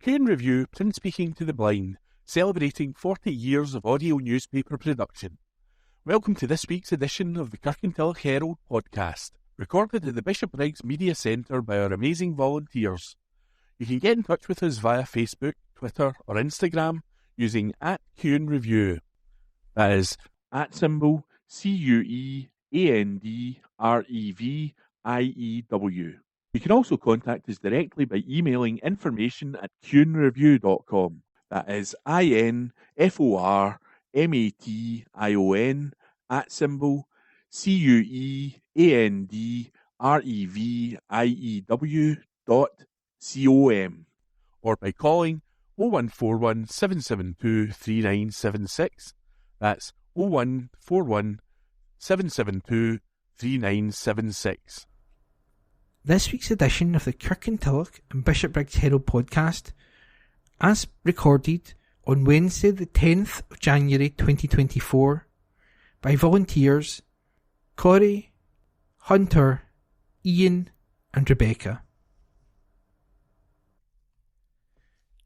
Kirn Review, print speaking to the blind, celebrating 40 years of audio newspaper production. Welcome to this week's edition of the Kirkintilloch Herald podcast, recorded at the Bishopbriggs Media Centre by our amazing volunteers. You can get in touch with us via Facebook, Twitter or Instagram using @QuenReview. That is @CuendReview. You can also contact us directly by emailing information@quenreview.com. That is INFORMATION @CuendReview.com, or by calling 0141 772 3976. That's 0141 772 3976. This week's edition of the Kirkintilloch and Bishopbriggs Herald podcast, as recorded on Wednesday the 10th of January 2024, by volunteers Corey, Hunter, Ian and Rebecca.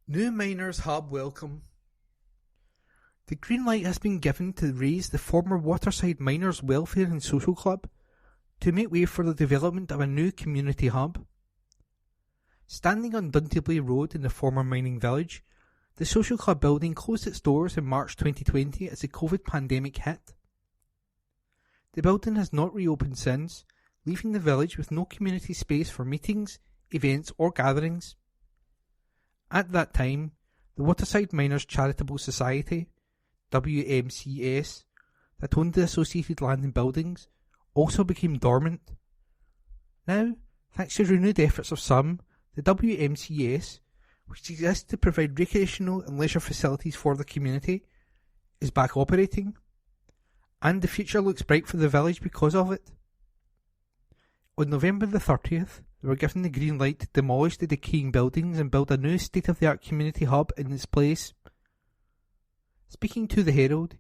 New Miners Hub welcome. The green light has been given to raise the former Waterside Miners Welfare and Social Club to make way for the development of a new community hub. Standing on Dunteabley Road in the former mining village, the social club building closed its doors in March 2020 as the COVID pandemic hit. The building has not reopened since, leaving the village with no community space for meetings, events or gatherings. At that time, the Waterside Miners Charitable Society, WMCS, that owned the associated land and buildings, also became dormant. Now, thanks to renewed efforts of some, the WMCS, which exists to provide recreational and leisure facilities for the community, is back operating, and the future looks bright for the village because of it. On November the 30th, they were given the green light to demolish the decaying buildings and build a new state-of-the-art community hub in its place. Speaking to the Herald,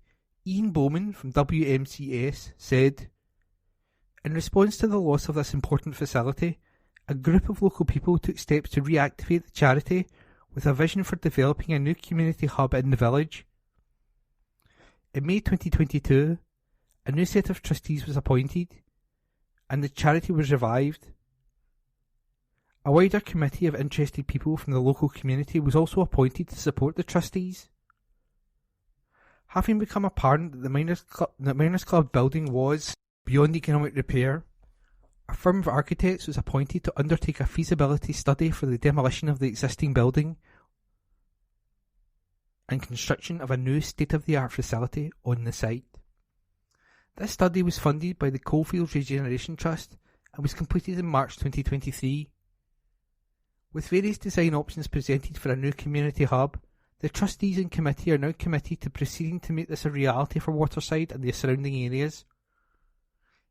Ian Bowman from WMCS said, "In response to the loss of this important facility, a group of local people took steps to reactivate the charity with a vision for developing a new community hub in the village. In May 2022, a new set of trustees was appointed, and the charity was revived. A wider committee of interested people from the local community was also appointed to support the trustees. Having become apparent that the Miners Club building was beyond economic repair, a firm of architects was appointed to undertake a feasibility study for the demolition of the existing building and construction of a new state-of-the-art facility on the site. This study was funded by the Coalfields Regeneration Trust and was completed in March 2023. With various design options presented for a new community hub, the trustees and committee are now committed to proceeding to make this a reality for Waterside and the surrounding areas.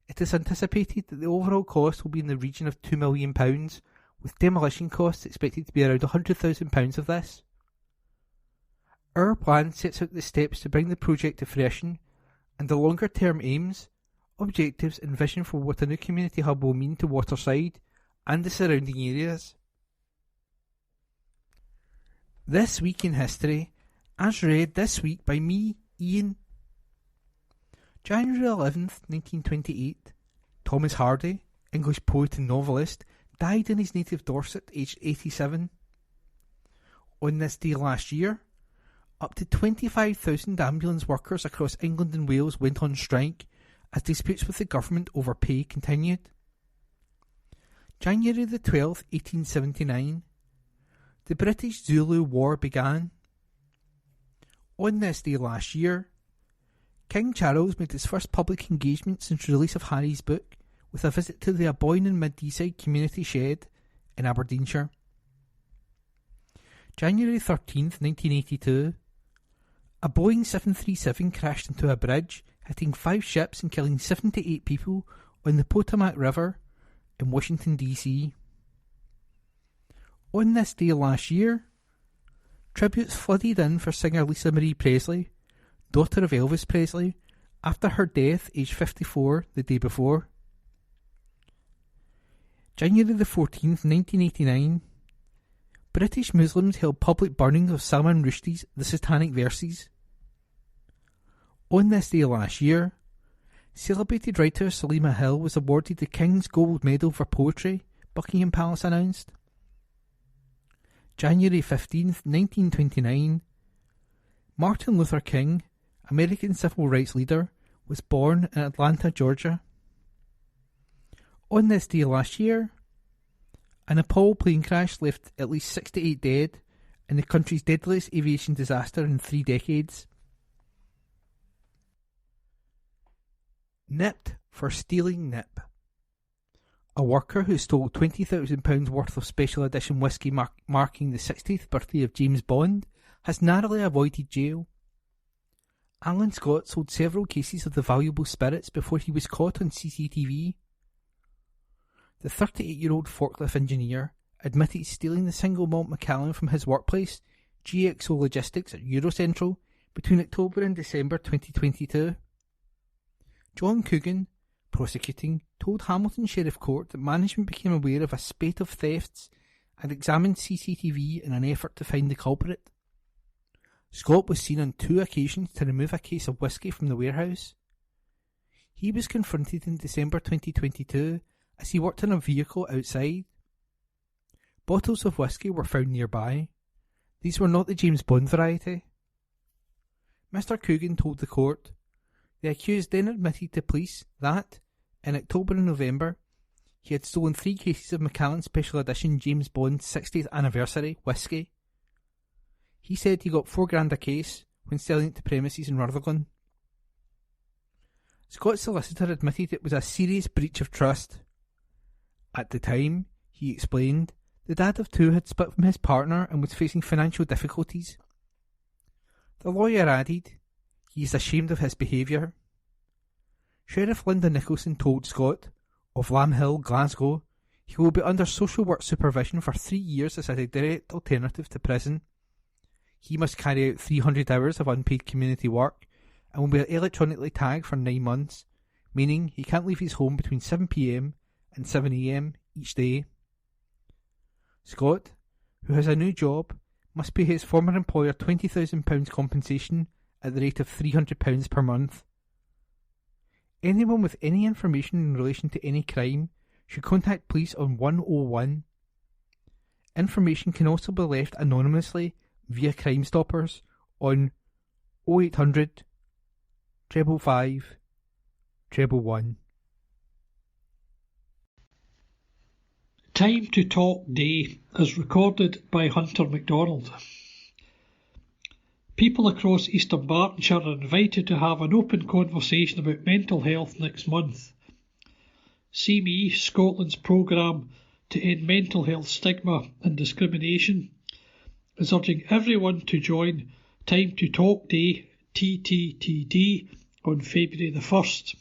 It is anticipated that the overall cost will be in the region of £2 million, with demolition costs expected to be around £100,000 of this. Our plan sets out the steps to bring the project to fruition and the longer-term aims, objectives and vision for what a new community hub will mean to Waterside and the surrounding areas." This Week in History, as read this week by me, Ian. January 11th, 1928, Thomas Hardy, English poet and novelist, died in his native Dorset, aged 87. On this day last year, up to 25,000 ambulance workers across England and Wales went on strike as disputes with the government over pay continued. January the 12th, 1879, the British Zulu War began. On this day last year, King Charles made his first public engagement since the release of Harry's book with a visit to the Aboyne Mid Deeside Community Shed in Aberdeenshire. January 13th, 1982, a Boeing 737 crashed into a bridge, hitting 5 ships and killing 78 people on the Potomac River in Washington, D.C. On this day last year, tributes flooded in for singer Lisa Marie Presley, daughter of Elvis Presley, after her death aged 54 the day before. January the 14th, 1989, British Muslims held public burnings of Salman Rushdie's The Satanic Verses. On this day last year, celebrated writer Salima Hill was awarded the King's Gold Medal for Poetry, Buckingham Palace announced. January 15th, 1929, Martin Luther King, American civil rights leader, was born in Atlanta, Georgia. On this day last year, a Nepal plane crash left at least 68 dead in the country's deadliest aviation disaster in 3 decades. Nipped for stealing nip. A worker who stole £20,000 worth of special edition whisky marking the 60th birthday of James Bond has narrowly avoided jail. Alan Scott sold several cases of the valuable spirits before he was caught on CCTV. The 38-year-old forklift engineer admitted stealing the single malt Macallan from his workplace, GXO Logistics at Eurocentral, between October and December 2022. John Coogan, prosecuting, told Hamilton Sheriff Court that management became aware of a spate of thefts and examined CCTV in an effort to find the culprit. Scott was seen on 2 occasions to remove a case of whisky from the warehouse. He was confronted in December 2022 as he worked on a vehicle outside. Bottles of whisky were found nearby. These were not the James Bond variety. Mr. Coogan told the court. The accused then admitted to police that, in October and November, he had stolen 3 cases of Macallan Special Edition James Bond 60th Anniversary whisky. He said he got $4,000 a case when selling it to premises in Rutherglen. Scott's solicitor admitted it was a serious breach of trust. At the time, he explained, the dad of 2 had split from his partner and was facing financial difficulties. The lawyer added, he is ashamed of his behaviour. Sheriff Linda Nicholson told Scott, of Lamb Hill, Glasgow, he will be under social work supervision for 3 years as a direct alternative to prison. He must carry out 300 hours of unpaid community work and will be electronically tagged for 9 months, meaning he can't leave his home between 7 p.m. and 7 a.m. each day. Scott, who has a new job, must pay his former employer £20,000 compensation at the rate of £300 per month. Anyone with any information in relation to any crime should contact police on 101. Information can also be left anonymously via Crime Stoppers on 0800 555 111. Time to Talk Day is recorded by Hunter MacDonald. People across Eastern Bartonshire are invited to have an open conversation about mental health next month. See Me, Scotland's programme to end mental health stigma and discrimination, is urging everyone to join Time to Talk Day, TTTD, on February the 1st.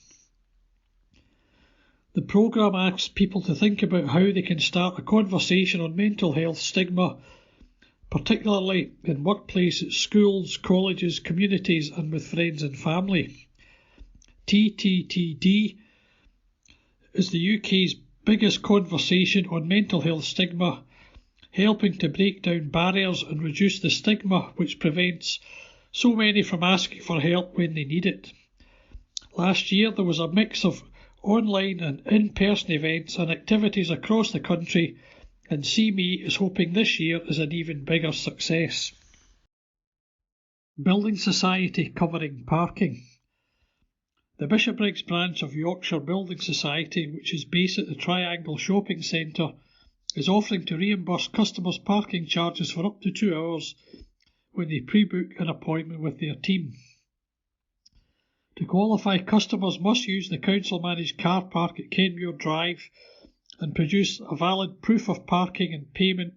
The programme asks people to think about how they can start a conversation on mental health stigma, particularly in workplaces, schools, colleges, communities and with friends and family. TTTD is the UK's biggest conversation on mental health stigma, helping to break down barriers and reduce the stigma which prevents so many from asking for help when they need it. Last year there was a mix of online and in-person events and activities across the country, and See Me is hoping this year is an even bigger success. Building Society covering parking. The Bishopbriggs branch of Yorkshire Building Society, which is based at the Triangle Shopping Centre, is offering to reimburse customers parking charges for up to 2 hours when they pre-book an appointment with their team. To qualify, customers must use the council-managed car park at Kenmure Drive and produce a valid proof of parking and payment,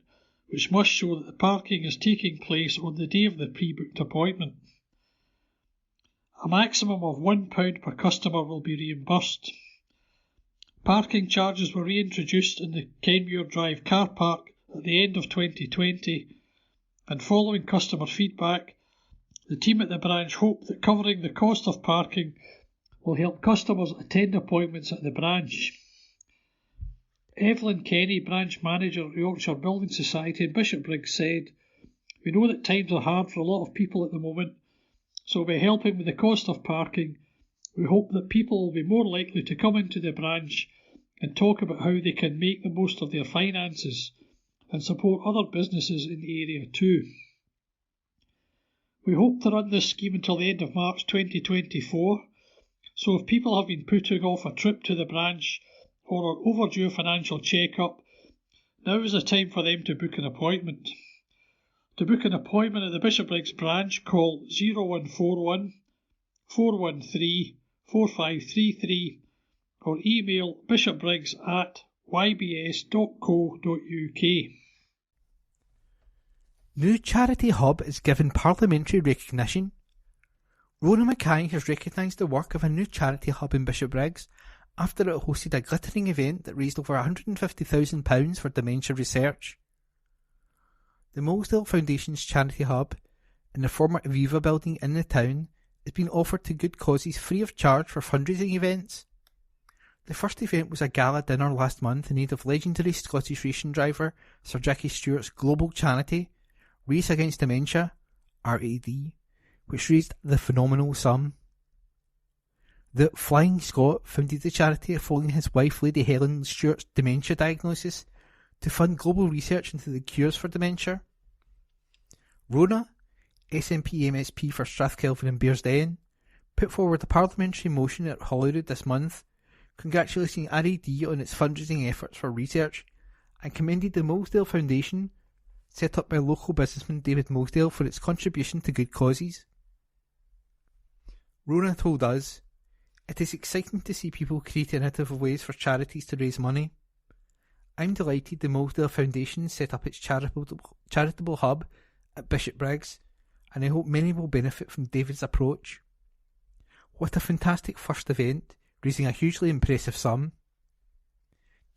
which must show that the parking is taking place on the day of the pre-booked appointment. A maximum of £1 per customer will be reimbursed. Parking charges were reintroduced in the Kenmure Drive car park at the end of 2020, and following customer feedback, the team at the branch hope that covering the cost of parking will help customers attend appointments at the branch. Evelyn Kenny, branch manager at Yorkshire Building Society in Bishopbriggs, said, "We know that times are hard for a lot of people at the moment, so by helping with the cost of parking, we hope that people will be more likely to come into the branch and talk about how they can make the most of their finances and support other businesses in the area too. We hope to run this scheme until the end of March 2024, so if people have been putting off a trip to the branch or are overdue a financial check-up, now is the time for them to book an appointment. To book an appointment at the Bishopbriggs branch, call 0141 413 4533 or email bishopbriggs@ybs.co.uk. New Charity Hub is given parliamentary recognition. Rona Mackay has recognised the work of a new charity hub in Bishopbriggs after it hosted a glittering event that raised over £150,000 for dementia research. The Molesdale Foundation's charity hub in the former Aviva building in the town is being offered to good causes free of charge for fundraising events. The first event was a gala dinner last month in aid of legendary Scottish racing driver Sir Jackie Stewart's global charity, Race Against Dementia, RAD, which raised the phenomenal sum. The Flying Scot founded the charity following his wife Lady Helen Stewart's dementia diagnosis to fund global research into the cures for dementia. Rona, SNP MSP for Strathkelvin and Bearsden, put forward a parliamentary motion at Holyrood this month congratulating RAD on its fundraising efforts for research and commended the Molesdale Foundation, set up by local businessman David Molesdale, for its contribution to good causes. Rona told us, "It is exciting to see people create innovative ways for charities to raise money. I'm delighted the Molesdale Foundation set up its charitable hub at Bishopbriggs, and I hope many will benefit from David's approach. What a fantastic first event, raising a hugely impressive sum."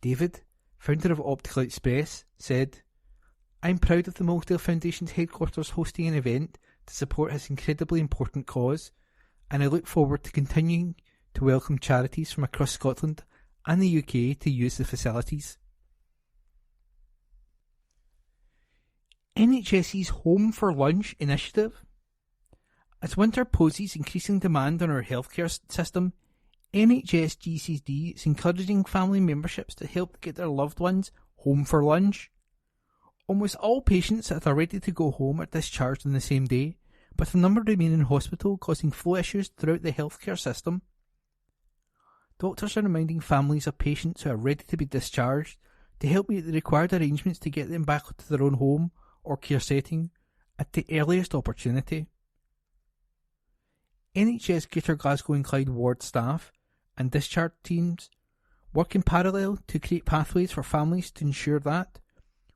David, founder of Optical Express, said, "I'm proud of the Molesdale Foundation's headquarters hosting an event to support his incredibly important cause, and I look forward to continuing to welcome charities from across Scotland and the UK to use the facilities." NHS's Home for Lunch initiative. As winter poses increasing demand on our healthcare system, NHS GCD is encouraging family memberships to help get their loved ones home for lunch. Almost all patients that are ready to go home are discharged on the same day, but a number remain in hospital, causing flow issues throughout the healthcare system. Doctors are reminding families of patients who are ready to be discharged to help make the required arrangements to get them back to their own home or care setting at the earliest opportunity. NHS Greater Glasgow and Clyde ward staff and discharge teams work in parallel to create pathways for families to ensure that,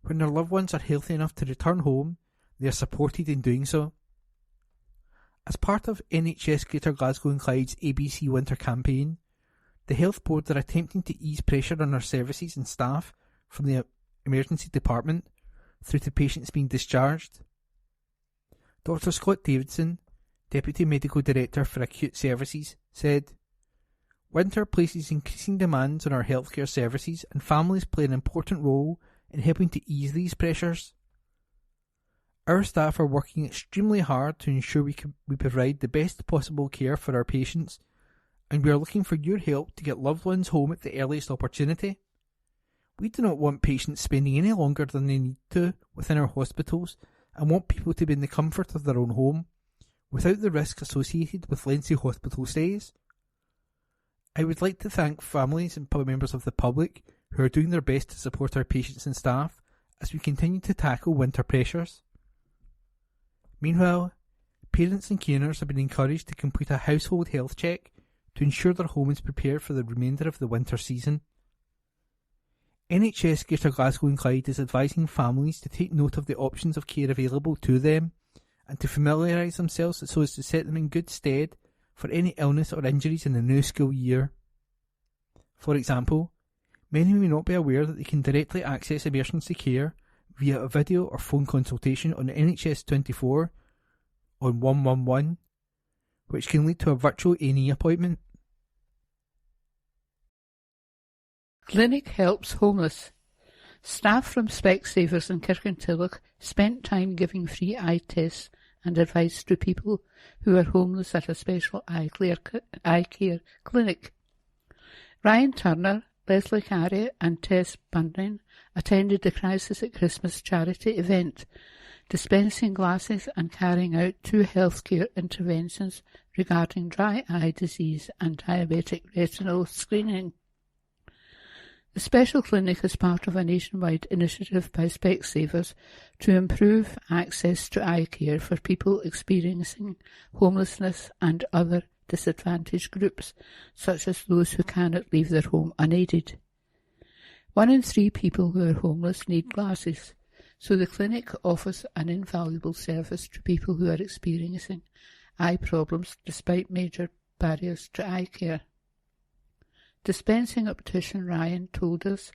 when their loved ones are healthy enough to return home, they are supported in doing so. As part of NHS Greater Glasgow and Clyde's ABC Winter campaign, the Health Board are attempting to ease pressure on our services and staff from the emergency department through to patients being discharged. Dr. Scott Davidson, Deputy Medical Director for Acute Services, said, "Winter places increasing demands on our healthcare services, and families play an important role in helping to ease these pressures. Our staff are working extremely hard to ensure we provide the best possible care for our patients, and we are looking for your help to get loved ones home at the earliest opportunity. We do not want patients spending any longer than they need to within our hospitals, and want people to be in the comfort of their own home, without the risk associated with lengthy hospital stays. I would like to thank families and members of the public who are doing their best to support our patients and staff as we continue to tackle winter pressures." Meanwhile, parents and carers have been encouraged to complete a household health check to ensure their home is prepared for the remainder of the winter season. NHS Greater Glasgow and Clyde is advising families to take note of the options of care available to them and to familiarise themselves so as to set them in good stead for any illness or injuries in the new school year. For example, many may not be aware that they can directly access emergency care via a video or phone consultation on NHS 24 on 111, which can lead to a virtual A&E appointment. Clinic helps homeless. Staff from Specsavers in Kirkintilloch spent time giving free eye tests and advice to people who are homeless at a special eye care clinic. Ryan Turner, Leslie Carey and Tess Bunning attended the Crisis at Christmas charity event, dispensing glasses and carrying out 2 healthcare interventions regarding dry eye disease and diabetic retinal screening. The special clinic is part of a nationwide initiative by Specsavers to improve access to eye care for people experiencing homelessness and other disadvantaged groups, such as those who cannot leave their home unaided. 1 in 3 people who are homeless need glasses, so the clinic offers an invaluable service to people who are experiencing eye problems despite major barriers to eye care. Dispensing optician Ryan told us,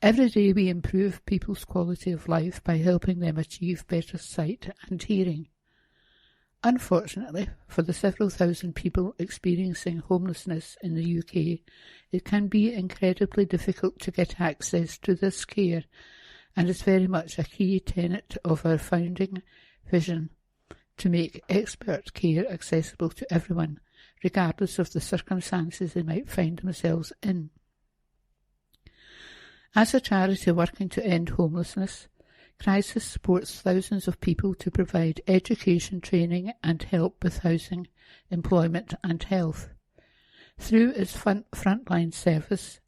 "Every day we improve people's quality of life by helping them achieve better sight and hearing. Unfortunately, for the several thousand people experiencing homelessness in the UK, it can be incredibly difficult to get access to this care, and is very much a key tenet of our founding vision to make expert care accessible to everyone, regardless of the circumstances they might find themselves in." As a charity working to end homelessness, Crisis supports thousands of people to provide education, training and help with housing, employment and health. Through its frontline service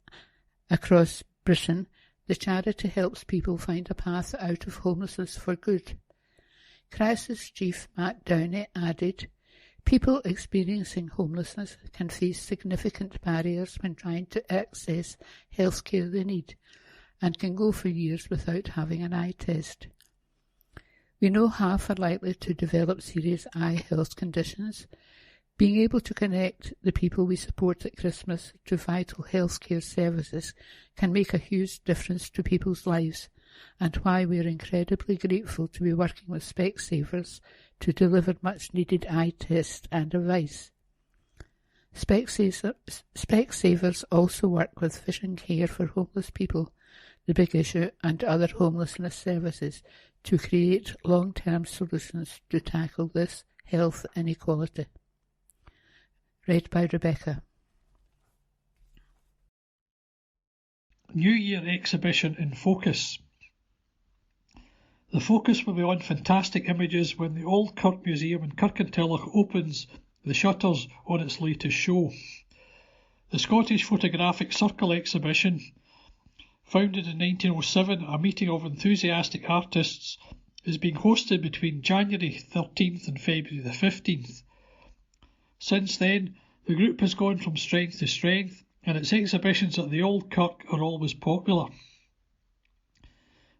across Britain, the charity helps people find a path out of homelessness for good. Crisis Chief Matt Downey added, "People experiencing homelessness can face significant barriers when trying to access health care they need, and can go for years without having an eye test. We know half are likely to develop serious eye health conditions. Being able to connect the people we support at Christmas to vital healthcare services can make a huge difference to people's lives, and why we are incredibly grateful to be working with Specsavers to deliver much-needed eye tests and advice." Specsavers also work with Vision Care for Homeless People, The Big Issue and other homelessness services to create long-term solutions to tackle this health inequality. Read by Rebecca. New Year exhibition in focus. The focus will be on fantastic images when the Old Kirk Museum in Kirkintilloch opens the shutters on its latest show. The Scottish Photographic Circle exhibition, founded in 1907, a meeting of enthusiastic artists, is being hosted between January 13th and February the 15th. Since then, the group has gone from strength to strength, and its exhibitions at the Old Kirk are always popular.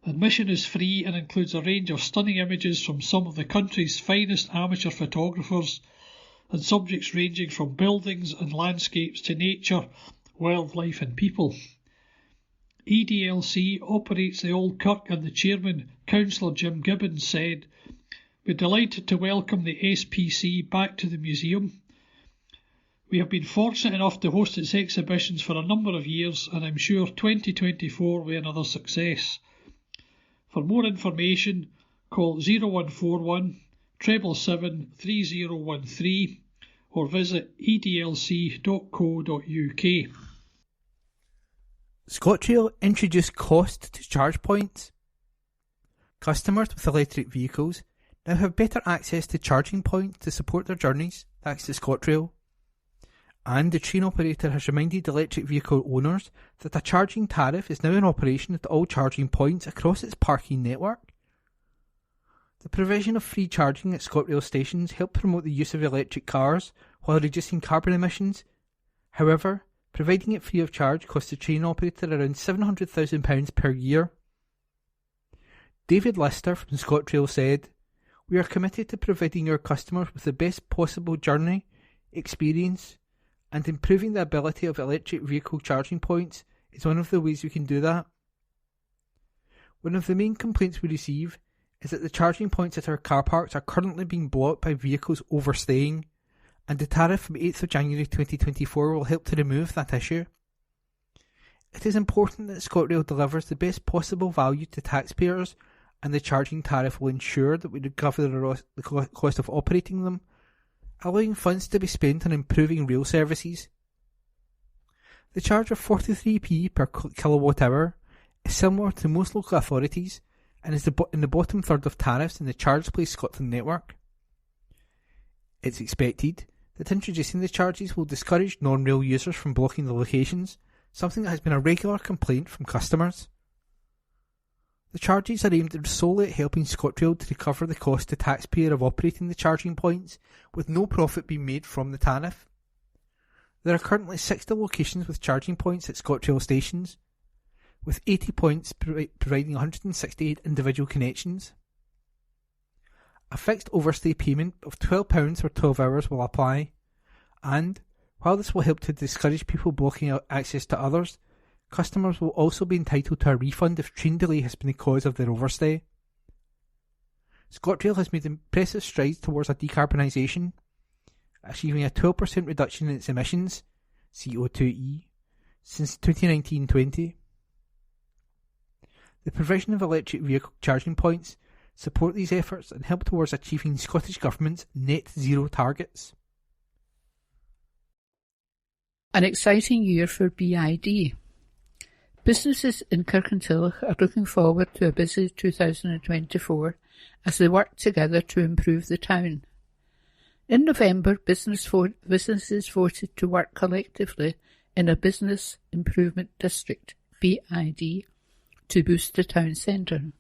Admission is free and includes a range of stunning images from some of the country's finest amateur photographers, and subjects ranging from buildings and landscapes to nature, wildlife and people. EDLC operates the Old Kirk, and the chairman, Councillor Jim Gibbons, said, "We're delighted to welcome the SPC back to the museum. We have been fortunate enough to host its exhibitions for a number of years, and I'm sure 2024 will be another success. For more information, call 0141 777 3013 or visit edlc.co.uk. ScotRail introduced cost to charge points. Customers with electric vehicles now have better access to charging points to support their journeys thanks to ScotRail. And the train operator has reminded electric vehicle owners that a charging tariff is now in operation at all charging points across its parking network. The provision of free charging at ScotRail stations helped promote the use of electric cars while reducing carbon emissions. However, providing it free of charge costs the train operator around £700,000 per year. David Lister from ScotRail said, "We are committed to providing our customers with the best possible journey, experience, and improving the ability of electric vehicle charging points is one of the ways we can do that. One of the main complaints we receive is that the charging points at our car parks are currently being blocked by vehicles overstaying, and the tariff from 8th of January 2024 will help to remove that issue. It is important that ScotRail delivers the best possible value to taxpayers, and the charging tariff will ensure that we recover the cost of operating them, allowing funds to be spent on improving rail services. The charge of 43p per kilowatt hour is similar to most local authorities and is in the bottom third of tariffs in the Charge Place Scotland network. It's expected that introducing the charges will discourage non-rail users from blocking the locations, something that has been a regular complaint from customers. The charges are aimed solely at helping ScotRail to recover the cost to taxpayer of operating the charging points, with no profit being made from the tariff. There are currently 60 locations with charging points at ScotRail stations, with 80 points providing 168 individual connections. A fixed overstay payment of £12 for 12 hours will apply, and, while this will help to discourage people blocking out access to others, customers will also be entitled to a refund if train delay has been the cause of their overstay. ScotRail has made impressive strides towards a decarbonisation, achieving a 12% reduction in its emissions, CO2e, since 2019-20. The provision of electric vehicle charging points support these efforts and help towards achieving Scottish Government's net zero targets. An exciting year for BID. Businesses in Kirkintilloch are looking forward to a busy 2024 as they work together to improve the town. In November, businesses voted to work collectively in a Business Improvement District, BID, to boost the town centre.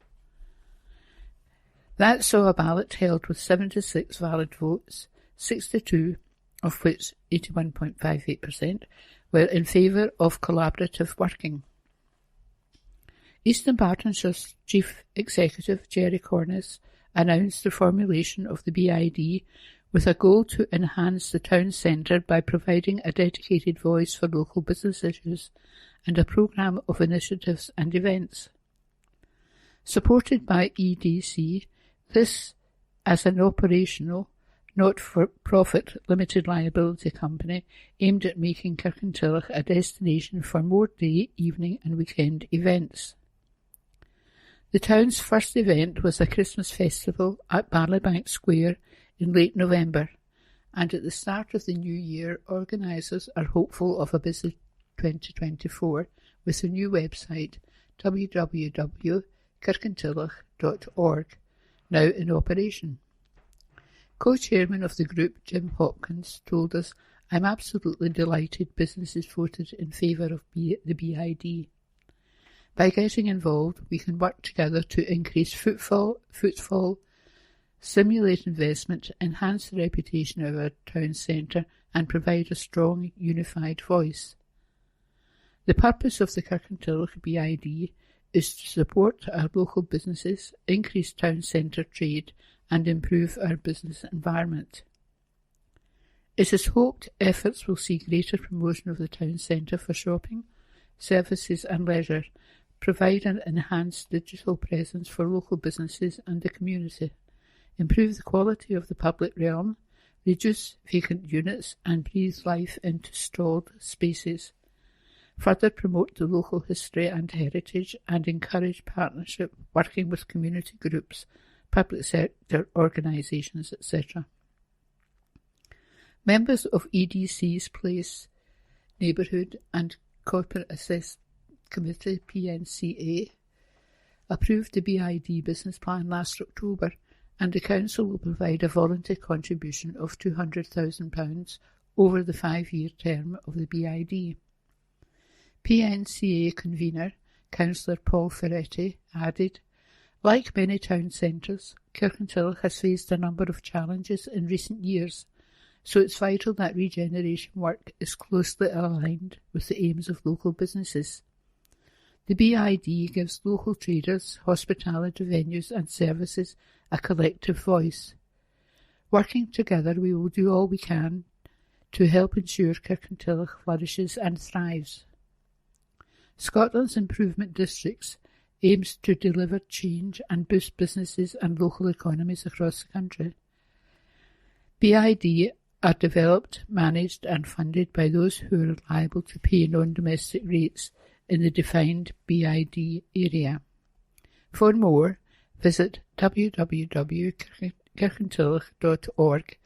That saw a ballot held with 76 valid votes, 62 of which 81.58% were in favour of collaborative working. Eastern Bartonshire's Chief Executive, Jerry Cornish, announced the formulation of the BID with a goal to enhance the town centre by providing a dedicated voice for local business issues and a programme of initiatives and events. Supported by EDC, this, as an operational, not-for-profit limited liability company, aimed at making Kirkintilloch a destination for more day, evening and weekend events. The town's first event was a Christmas festival at Barleybank Square in late November, and at the start of the new year, organisers are hopeful of a busy 2024 with a new website, www.kirkintilloch.org, now in operation. Co-chairman of the group, Jim Hopkins, told us, "I'm absolutely delighted businesses voted in favour of the BID. By getting involved, we can work together to increase footfall, stimulate investment, enhance the reputation of our town centre and provide a strong, unified voice." The purpose of the Kirkintilloch BID is to support our local businesses, increase town centre trade and improve our business environment. It is hoped efforts will see greater promotion of the town centre for shopping, services and leisure, provide an enhanced digital presence for local businesses and the community, improve the quality of the public realm, reduce vacant units and breathe life into stalled spaces, further promote the local history and heritage and encourage partnership working with community groups, public sector organisations, etc. Members of EDC's Place, Neighbourhood and Corporate Assessment Committee, PNCA, approved the BID business plan last October, and the Council will provide a voluntary contribution of £200,000 over the 5-year term of the BID. PNCA convener, Councillor Paul Ferretti, added, "Like many town centres, Kirkintilloch has faced a number of challenges in recent years, so it's vital that regeneration work is closely aligned with the aims of local businesses. The BID gives local traders, hospitality venues and services a collective voice. Working together, we will do all we can to help ensure Kirkintilloch flourishes and thrives. Scotland's Improvement Districts aims to deliver change and boost businesses and local economies across the country. BID are developed, managed and funded by those who are liable to pay non-domestic rates in the defined BID area. For more, visit www.kirkintilloch.org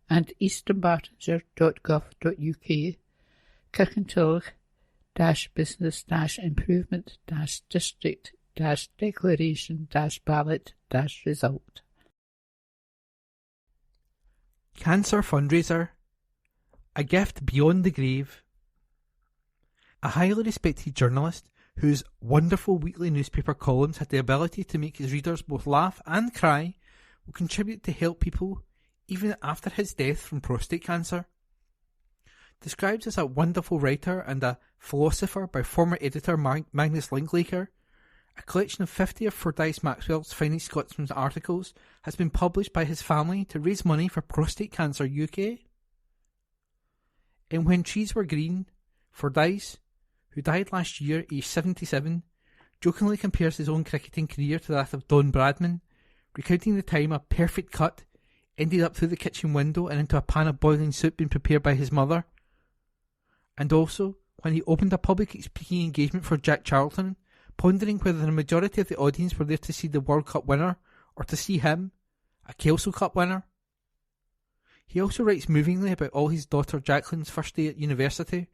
and easternbartonshire.gov.uk, Kirkintilloch-business-improvement-district-declaration-ballot-result. Cancer fundraiser, a gift beyond the grave. A highly respected journalist whose wonderful weekly newspaper columns had the ability to make his readers both laugh and cry will contribute to help people even after his death from prostate cancer. Described as a wonderful writer and a philosopher by former editor Magnus Linklater, a collection of 50 of Fordyce Maxwell's finest Scotsman's articles has been published by his family to raise money for Prostate Cancer UK. And when trees were green, Fordyce, who died last year aged 77, jokingly compares his own cricketing career to that of Don Bradman, recounting the time a perfect cut ended up through the kitchen window and into a pan of boiling soup being prepared by his mother. And also, when he opened a public speaking engagement for Jack Charlton, pondering whether the majority of the audience were there to see the World Cup winner or to see him, a Kelso Cup winner. He also writes movingly about all his daughter Jacqueline's first day at university,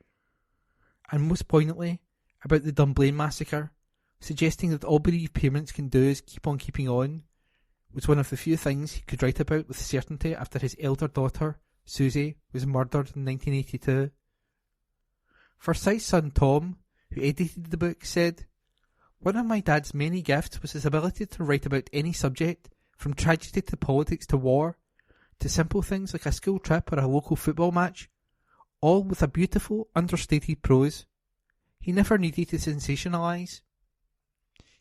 and most poignantly about the Dunblane massacre, suggesting that all bereaved parents can do is keep on keeping on, was one of the few things he could write about with certainty after his elder daughter, Susie, was murdered in 1982. Forsyth's son Tom, who edited the book, said, "One of my dad's many gifts was his ability to write about any subject, from tragedy to politics to war, to simple things like a school trip or a local football match, all with a beautiful, understated prose. He never needed to sensationalise.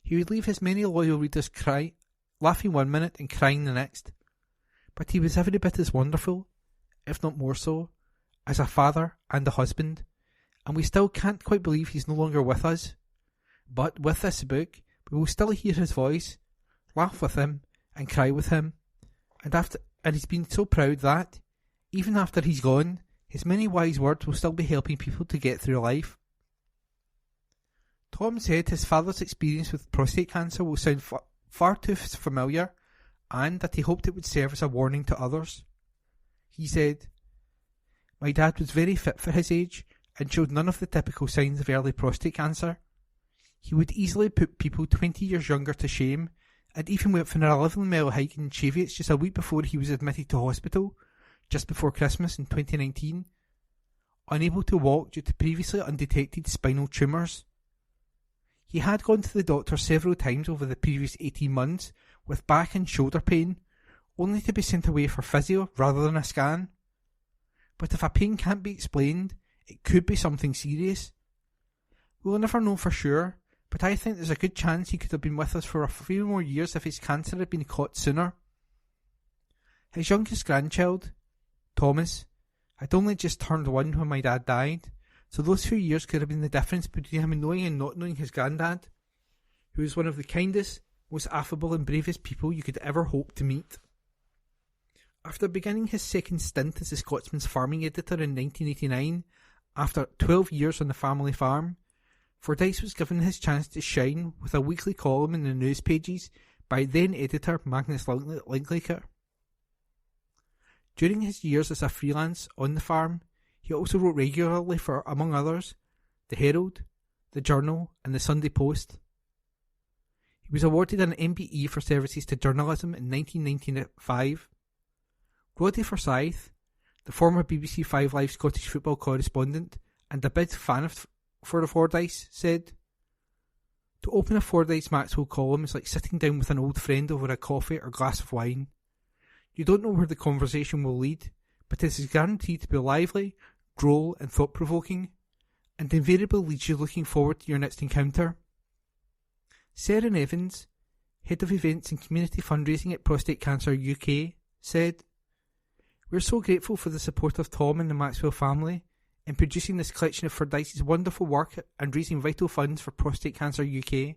He would leave his many loyal readers laughing one minute and crying the next. But he was every bit as wonderful, if not more so, as a father and a husband, and we still can't quite believe he's no longer with us. But with this book, we will still hear his voice, laugh with him, and cry with him, and he's been so proud that, even after he's gone, his many wise words will still be helping people to get through life." Tom said his father's experience with prostate cancer will sound far too familiar, and that he hoped it would serve as a warning to others. He said, "My dad was very fit for his age, and showed none of the typical signs of early prostate cancer. He would easily put people 20 years younger to shame, and even went for an 11-mile hike in Cheviot just a week before he was admitted to hospital, just before Christmas in 2019, unable to walk due to previously undetected spinal tumours. He had gone to the doctor several times over the previous 18 months with back and shoulder pain, only to be sent away for physio rather than a scan. But if a pain can't be explained, it could be something serious. We'll never know for sure, but I think there's a good chance he could have been with us for a few more years if his cancer had been caught sooner." His youngest grandchild, Thomas, had only just turned 1 when my dad died, so those few years could have been the difference between him knowing and not knowing his granddad, who was one of the kindest, most affable and bravest people you could ever hope to meet. After beginning his second stint as the Scotsman's farming editor in 1989, after 12 years on the family farm, Fordyce was given his chance to shine with a weekly column in the news pages by then-editor Magnus Linklater. During his years as a freelance on the farm, he also wrote regularly for, among others, the Herald, the Journal and the Sunday Post. He was awarded an MBE for services to journalism in 1995. Roddy Forsyth, the former BBC 5 Live Scottish football correspondent and a big fan for Fordyce, said, "To open a Fordyce Maxwell column is like sitting down with an old friend over a coffee or glass of wine. You don't know where the conversation will lead, but it is guaranteed to be lively, droll and thought-provoking, and invariably leaves you looking forward to your next encounter." Sarah Evans, head of events and community fundraising at Prostate Cancer UK, said, "We're so grateful for the support of Tom and the Maxwell family in producing this collection of Fordyce's wonderful work and raising vital funds for Prostate Cancer UK.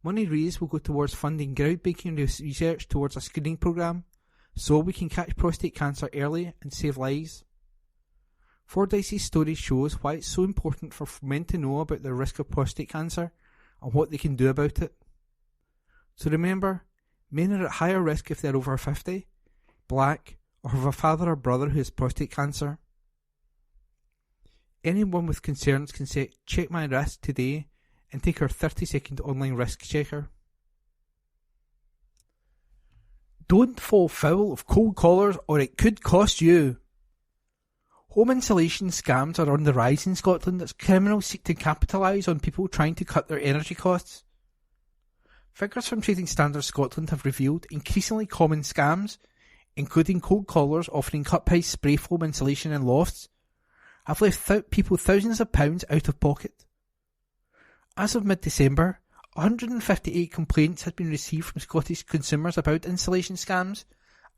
Money raised will go towards funding groundbreaking research towards a screening programme, so we can catch prostate cancer early and save lives. Fordyce's story shows why it's so important for men to know about the risk of prostate cancer and what they can do about it. So remember, men are at higher risk if they're over 50, black, or have a father or brother who has prostate cancer. Anyone with concerns can check my risk today and take our 30-second online risk checker. Don't fall foul of cold callers or it could cost you. Home insulation scams are on the rise in Scotland as criminals seek to capitalise on people trying to cut their energy costs. Figures from Trading Standards Scotland have revealed increasingly common scams, including cold callers offering cut-price spray foam insulation in lofts, have left people thousands of pounds out of pocket. As of mid-December, 158 complaints had been received from Scottish consumers about insulation scams,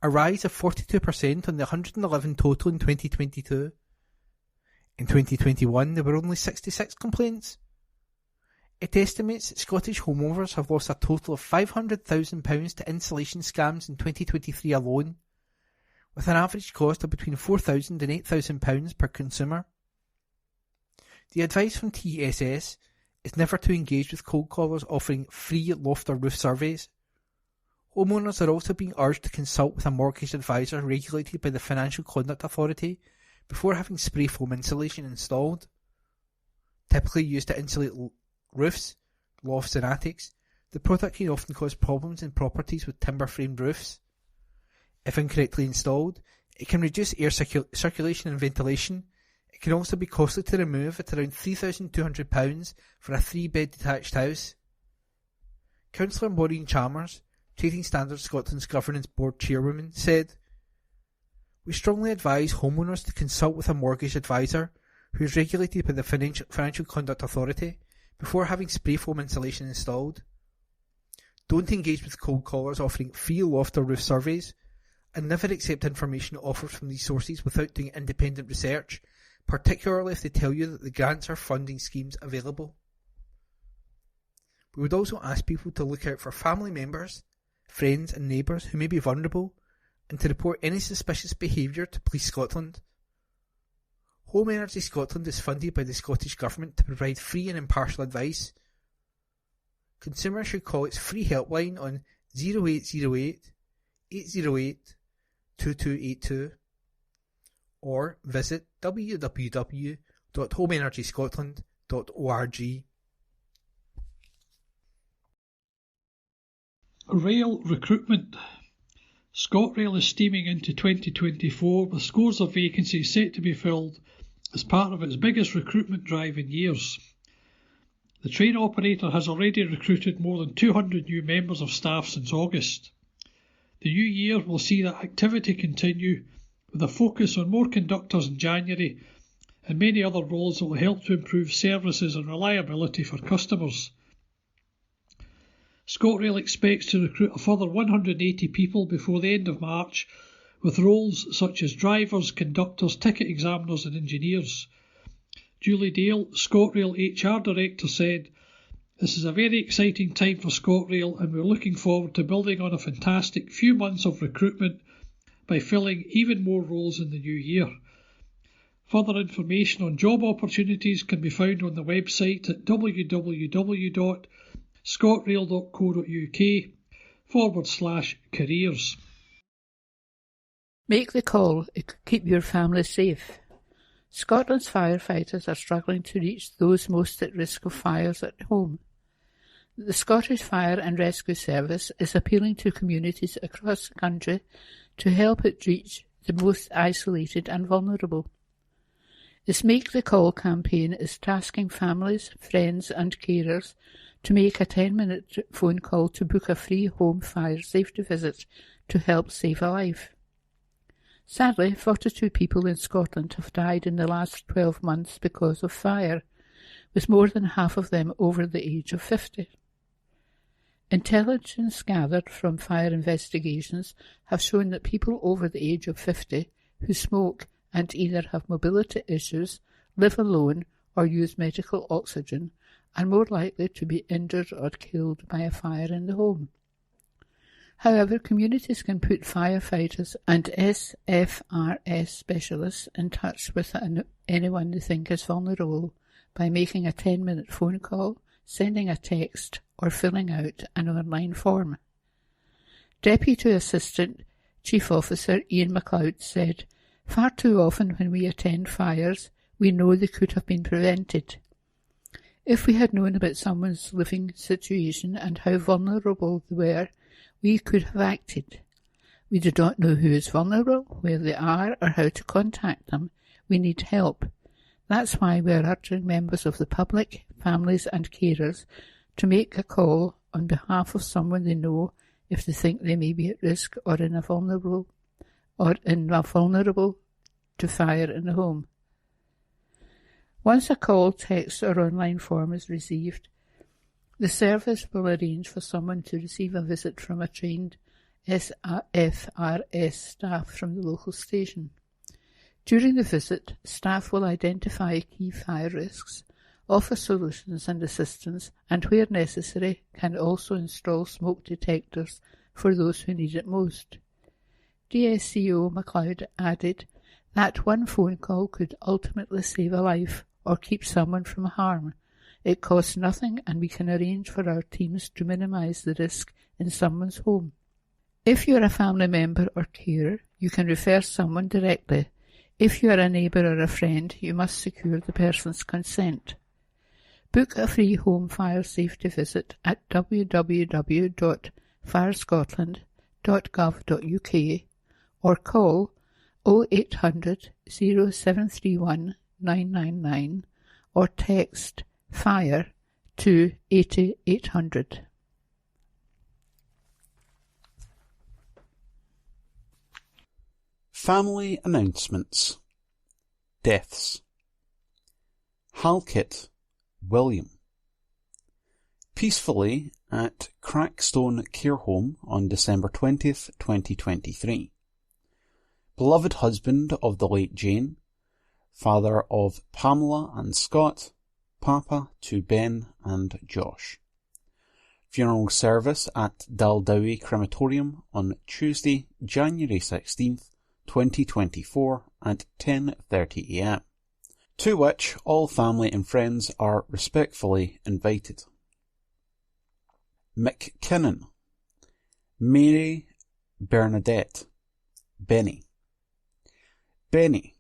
a rise of 42% on the 111 total in 2022. In 2021, there were only 66 complaints. It estimates that Scottish homeowners have lost a total of £500,000 to insulation scams in 2023 alone, with an average cost of between £4,000 and £8,000 per consumer. The advice from TSS is never to engage with cold callers offering free loft or roof surveys. Homeowners are also being urged to consult with a mortgage advisor regulated by the Financial Conduct Authority before having spray foam insulation installed. Typically used to insulate roofs, lofts and attics, the product can often cause problems in properties with timber-framed roofs. If incorrectly installed, it can reduce air circulation and ventilation. It can also be costly to remove at around £3,200 for a 3-bed detached house. Councillor Maureen Chalmers, Trading Standards Scotland's Governance Board Chairwoman, said, "We strongly advise homeowners to consult with a mortgage advisor who is regulated by the Financial Conduct Authority before having spray foam insulation installed. Don't engage with cold callers offering free loft or roof surveys, and never accept information offered from these sources without doing independent research, particularly if they tell you that the grants or funding schemes available. We would also ask people to look out for family members, friends and neighbours who may be vulnerable, and to report any suspicious behaviour to Police Scotland. Home Energy Scotland is funded by the Scottish Government to provide free and impartial advice. Consumers should call its free helpline on 0808 808 2282 or visit www.homeenergyscotland.org. Rail recruitment. ScotRail is steaming into 2024 with scores of vacancies set to be filled as part of its biggest recruitment drive in years. The train operator has already recruited more than 200 new members of staff since August. The new year will see that activity continue with a focus on more conductors in January and many other roles that will help to improve services and reliability for customers. ScotRail expects to recruit a further 180 people before the end of March, with roles such as drivers, conductors, ticket examiners and engineers. Julie Dale, ScotRail HR Director, said, "This is a very exciting time for ScotRail and we're looking forward to building on a fantastic few months of recruitment by filling even more roles in the new year." Further information on job opportunities can be found on the website at www.scotrail.co.uk/careers. Make the call. It could keep your family safe. Scotland's firefighters are struggling to reach those most at risk of fires at home. The Scottish Fire and Rescue Service is appealing to communities across the country to help it reach the most isolated and vulnerable. Its Make the Call campaign is tasking families, friends and carers to make a 10-minute phone call to book a free home fire safety visit to help save a life. Sadly, 42 people in Scotland have died in the last 12 months because of fire, with more than half of them over the age of 50. Intelligence gathered from fire investigations have shown that people over the age of 50 who smoke and either have mobility issues, live alone or use medical oxygen are more likely to be injured or killed by a fire in the home. However, communities can put firefighters and SFRS specialists in touch with anyone they think is vulnerable by making a 10-minute phone call, sending a text, or filling out an online form. Deputy Assistant Chief Officer Ian MacLeod said, "Far too often when we attend fires, we know they could have been prevented. If we had known about someone's living situation and how vulnerable they were, we could have acted. We do not know who is vulnerable, where they are, or how to contact them. We need help. That's why we are urging members of the public, families and carers to make a call on behalf of someone they know if they think they may be at risk or vulnerable to fire in the home. Once a call, text or online form is received, the service will arrange for someone to receive a visit from a trained SFRS staff from the local station. During the visit, staff will identify key fire risks, offer solutions and assistance, and where necessary can also install smoke detectors for those who need it most. DSCO MacLeod added that one phone call could ultimately save a life or keep someone from harm. It costs nothing, and we can arrange for our teams to minimise the risk in someone's home. If you are a family member or carer, you can refer someone directly. If you are a neighbour or a friend, you must secure the person's consent. Book a free home fire safety visit at www.firescotland.gov.uk or call 0800 0731 999 or text FIRE to 8800. Family announcements. Deaths. Halkett, William. Peacefully at Crackstone Care Home on December 20th, 2023. Beloved husband of the late Jane, father of Pamela and Scott, Papa to Ben and Josh. Funeral service at Daldowie Crematorium on Tuesday, January 16th, 2024 at 10:30 a.m, to which all family and friends are respectfully invited. McKinnon, Mary Bernadette, Benny. Benny,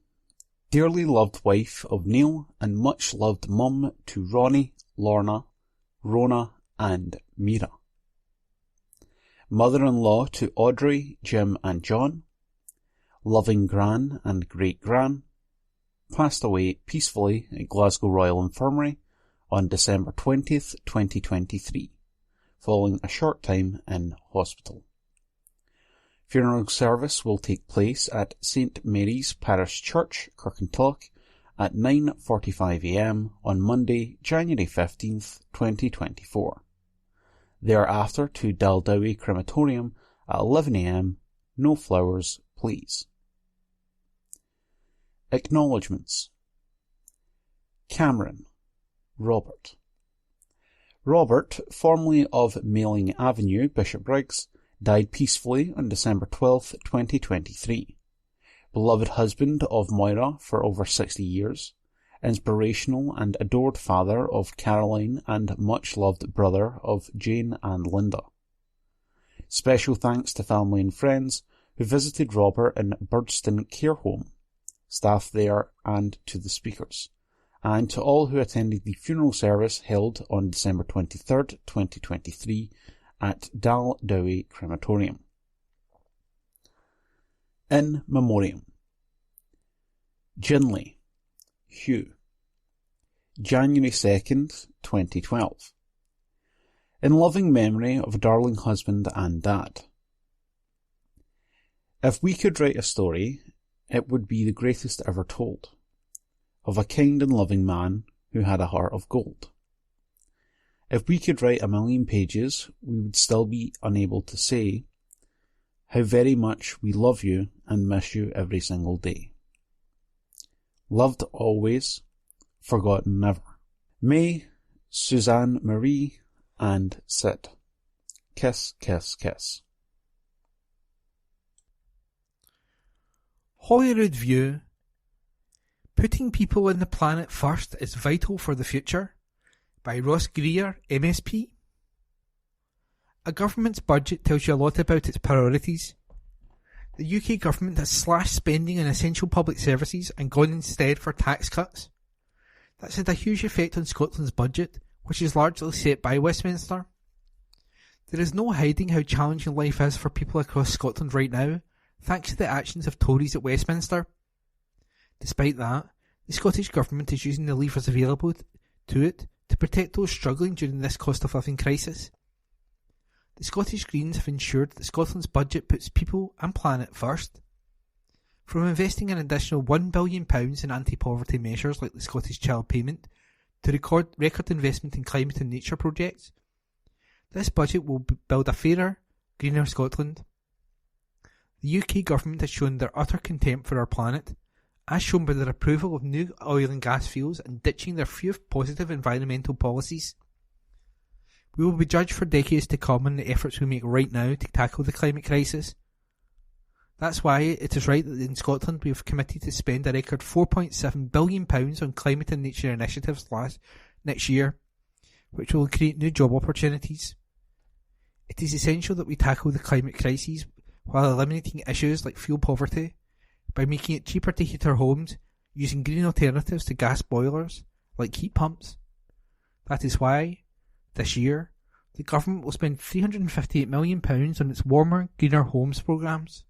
dearly loved wife of Neil and much loved mum to Ronnie, Lorna, Rona and Mira. Mother-in-law to Audrey, Jim and John. Loving gran and great-gran. Passed away peacefully at Glasgow Royal Infirmary on December 20th, 2023, following a short time in hospital. Funeral service will take place at St Mary's Parish Church, Kirkintilloch, at 9:45 a.m. on Monday, January 15th, 2024. Thereafter to Daldowie Crematorium at 11 a.m. No flowers, please. Acknowledgements. Cameron, Robert. Robert, formerly of Mailing Avenue, Bishopbriggs, died peacefully on December 12th, 2023. Beloved husband of Moira for over 60 years, inspirational and adored father of Caroline and much-loved brother of Jane and Linda. Special thanks to family and friends who visited Robert in Birdstone Care Home, staff there and to the speakers, and to all who attended the funeral service held on December 23rd, 2023 at Daldowie Crematorium. In Memoriam. Ginley, Hugh. January 2nd, 2012. In loving memory of a darling husband and dad. If we could write a story, it would be the greatest ever told, of a kind and loving man who had a heart of gold. If we could write 1,000,000 pages, we would still be unable to say how very much we love you and miss you every single day. Loved always, forgotten never. May, Suzanne Marie, and Sid. Kiss, kiss, kiss. Holyrood View. Putting people and the planet first is vital for the future, by Ross Greer, MSP. A government's budget tells you a lot about its priorities. The UK government has slashed spending on essential public services and gone instead for tax cuts. That's had a huge effect on Scotland's budget, which is largely set by Westminster. There is no hiding how challenging life is for people across Scotland right now, thanks to the actions of Tories at Westminster. Despite that, the Scottish Government is using the levers available to it to protect those struggling during this cost of living crisis. The Scottish Greens have ensured that Scotland's budget puts people and planet first. From investing an additional £1 billion in anti-poverty measures like the Scottish Child Payment to record investment in climate and nature projects, this budget will build a fairer, greener Scotland. The UK Government has shown their utter contempt for our planet, as shown by their approval of new oil and gas fields and ditching their few positive environmental policies. We will be judged for decades to come on the efforts we make right now to tackle the climate crisis. That's why it is right that in Scotland we have committed to spend a record £4.7 billion on climate and nature initiatives next year, which will create new job opportunities. It is essential that we tackle the climate crisis while eliminating issues like fuel poverty, by making it cheaper to heat our homes using green alternatives to gas boilers, like heat pumps. That is why, this year, the government will spend £358 million on its Warmer, Greener Homes programmes.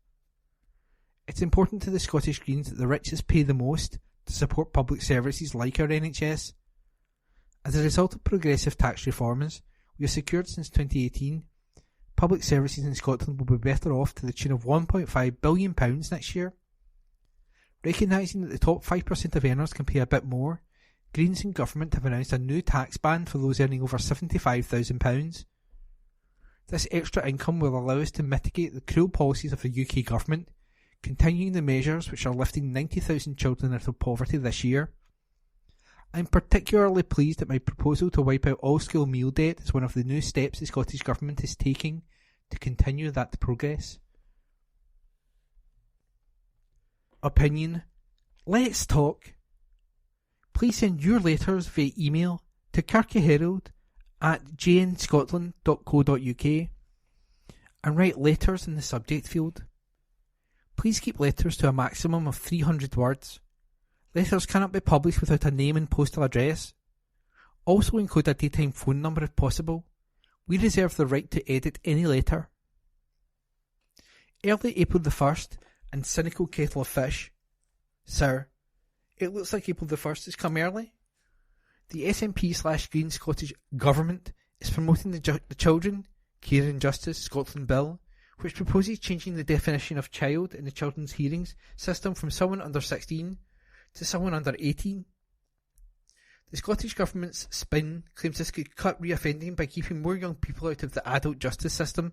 It's important to the Scottish Greens that the richest pay the most to support public services like our NHS. As a result of progressive tax reforms we have secured since 2018, public services in Scotland will be better off to the tune of £1.5 billion next year. Recognising that the top 5% of earners can pay a bit more, Greens and Government have announced a new tax ban for those earning over £75,000. This extra income will allow us to mitigate the cruel policies of the UK Government, continuing the measures which are lifting 90,000 children out of poverty this year. I am particularly pleased that my proposal to wipe out all school meal debt is one of the new steps the Scottish Government is taking to continue that progress. Opinion. Let's talk. Please send your letters via email to kirkintilloch@jnscotland.co.uk and write letters in the subject field. Please keep letters to a maximum of 300 words. Letters cannot be published without a name and postal address. Also include a daytime phone number if possible. We reserve the right to edit any letter. Early April the 1st and cynical kettle of fish. Sir, it looks like April the 1st has come early. The SNP/Green Scottish Government is promoting the Children, Care and Justice Scotland Bill, which proposes changing the definition of child in the children's hearings system from someone under 16 to someone under 18. The Scottish Government's spin claims this could cut reoffending by keeping more young people out of the adult justice system.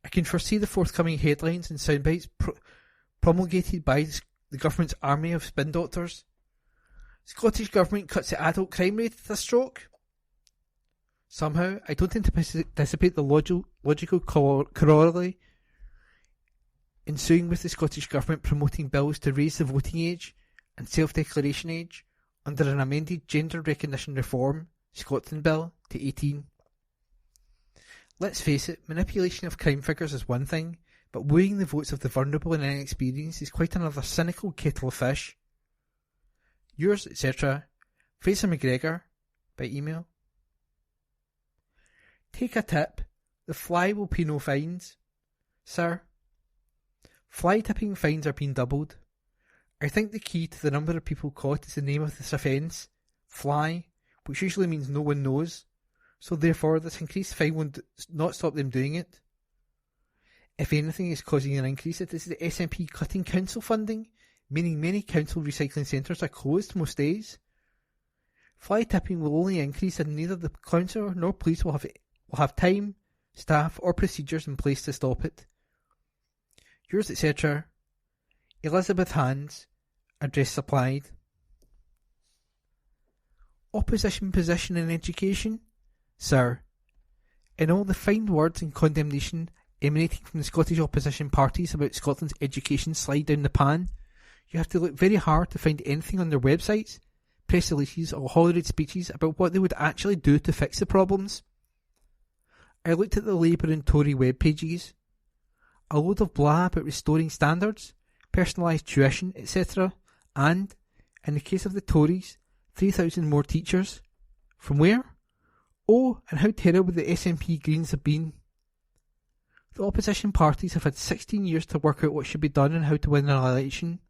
I can foresee the forthcoming headlines and soundbites promulgated by the government's army of spin doctors. Scottish Government cuts the adult crime rate at a stroke. Somehow, I don't anticipate the logical corollary ensuing with the Scottish Government promoting bills to raise the voting age and self-declaration age under an amended Gender Recognition Reform Scotland Bill to 18. Let's face it, manipulation of crime figures is one thing, but wooing the votes of the vulnerable and inexperienced is quite another cynical kettle of fish. Yours, etc., Fraser McGregor, by email. Take a tip. The fly will pay no fines. Sir, fly tipping fines are being doubled. I think the key to the number of people caught is the name of this offence, fly, which usually means no one knows, so therefore this increased fine will not stop them doing it. If anything is causing an increase, it is the SNP cutting council funding, meaning many council recycling centres are closed most days. Fly tipping will only increase and neither the council nor police will have time, staff or procedures in place to stop it. Yours, etc., Elizabeth Hands, address supplied. Opposition position in education? Sir, in all the fine words and condemnation emanating from the Scottish opposition parties about Scotland's education slide down the pan, you have to look very hard to find anything on their websites, press releases or Holyrood speeches about what they would actually do to fix the problems. I looked at the Labour and Tory web pages. A load of blah about restoring standards, personalised tuition, etc. And, in the case of the Tories, 3,000 more teachers. From where? Oh, and how terrible the SNP Greens have been. The opposition parties have had 16 years to work out what should be done and how to win an election.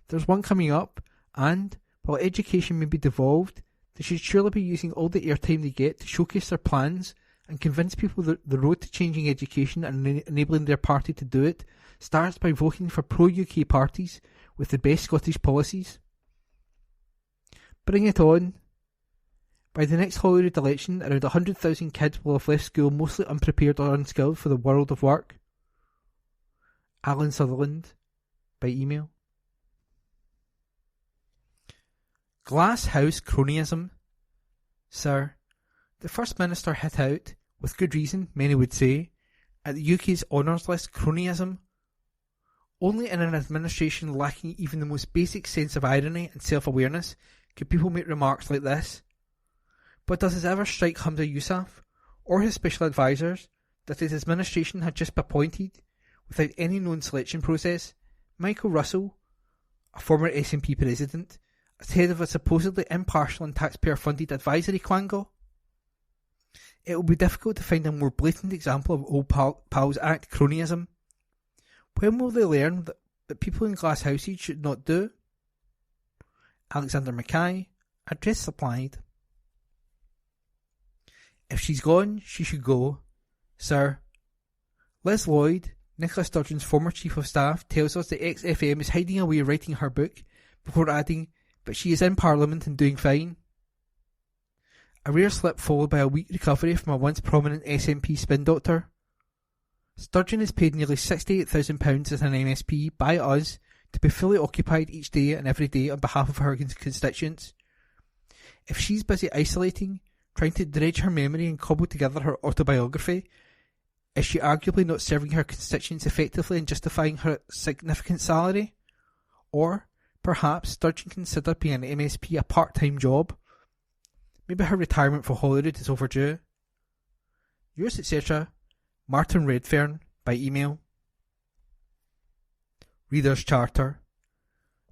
There's one coming up, and, while education may be devolved, they should surely be using all the airtime they get to showcase their plans and convince people that the road to changing education and enabling their party to do it starts by voting for pro-UK parties with the best Scottish policies. Bring it on. By the next Holyrood election, around 100,000 kids will have left school mostly unprepared or unskilled for the world of work. Alan Sutherland, by email. Glass house cronyism. Sir, the First Minister hit out, with good reason, many would say, at the UK's honours list cronyism. Only in an administration lacking even the most basic sense of irony and self-awareness could people make remarks like this. But does it ever strike Hamza Yousaf, or his special advisers, that his administration had just appointed, without any known selection process, Michael Russell, a former SNP president, as head of a supposedly impartial and taxpayer-funded advisory quangle? It will be difficult to find a more blatant example of Old Pals Act cronyism. When will they learn that people in glass houses should not do? Alexander Mackay, address supplied. If she's gone, she should go. Sir, Liz Lloyd, Nicola Sturgeon's former Chief of Staff, tells us that XFM is hiding away writing her book, before adding, but she is in Parliament and doing fine. A rare slip followed by a weak recovery from a once prominent SNP spin doctor. Sturgeon is paid nearly £68,000 as an MSP by us to be fully occupied each day and every day on behalf of her constituents. If she's busy isolating, trying to dredge her memory and cobble together her autobiography, is she arguably not serving her constituents effectively and justifying her significant salary? Or, perhaps, Sturgeon considered being an MSP a part-time job? Maybe her retirement for Holyrood is overdue. Yours, etc., Martin Redfern, by email. Reader's Charter.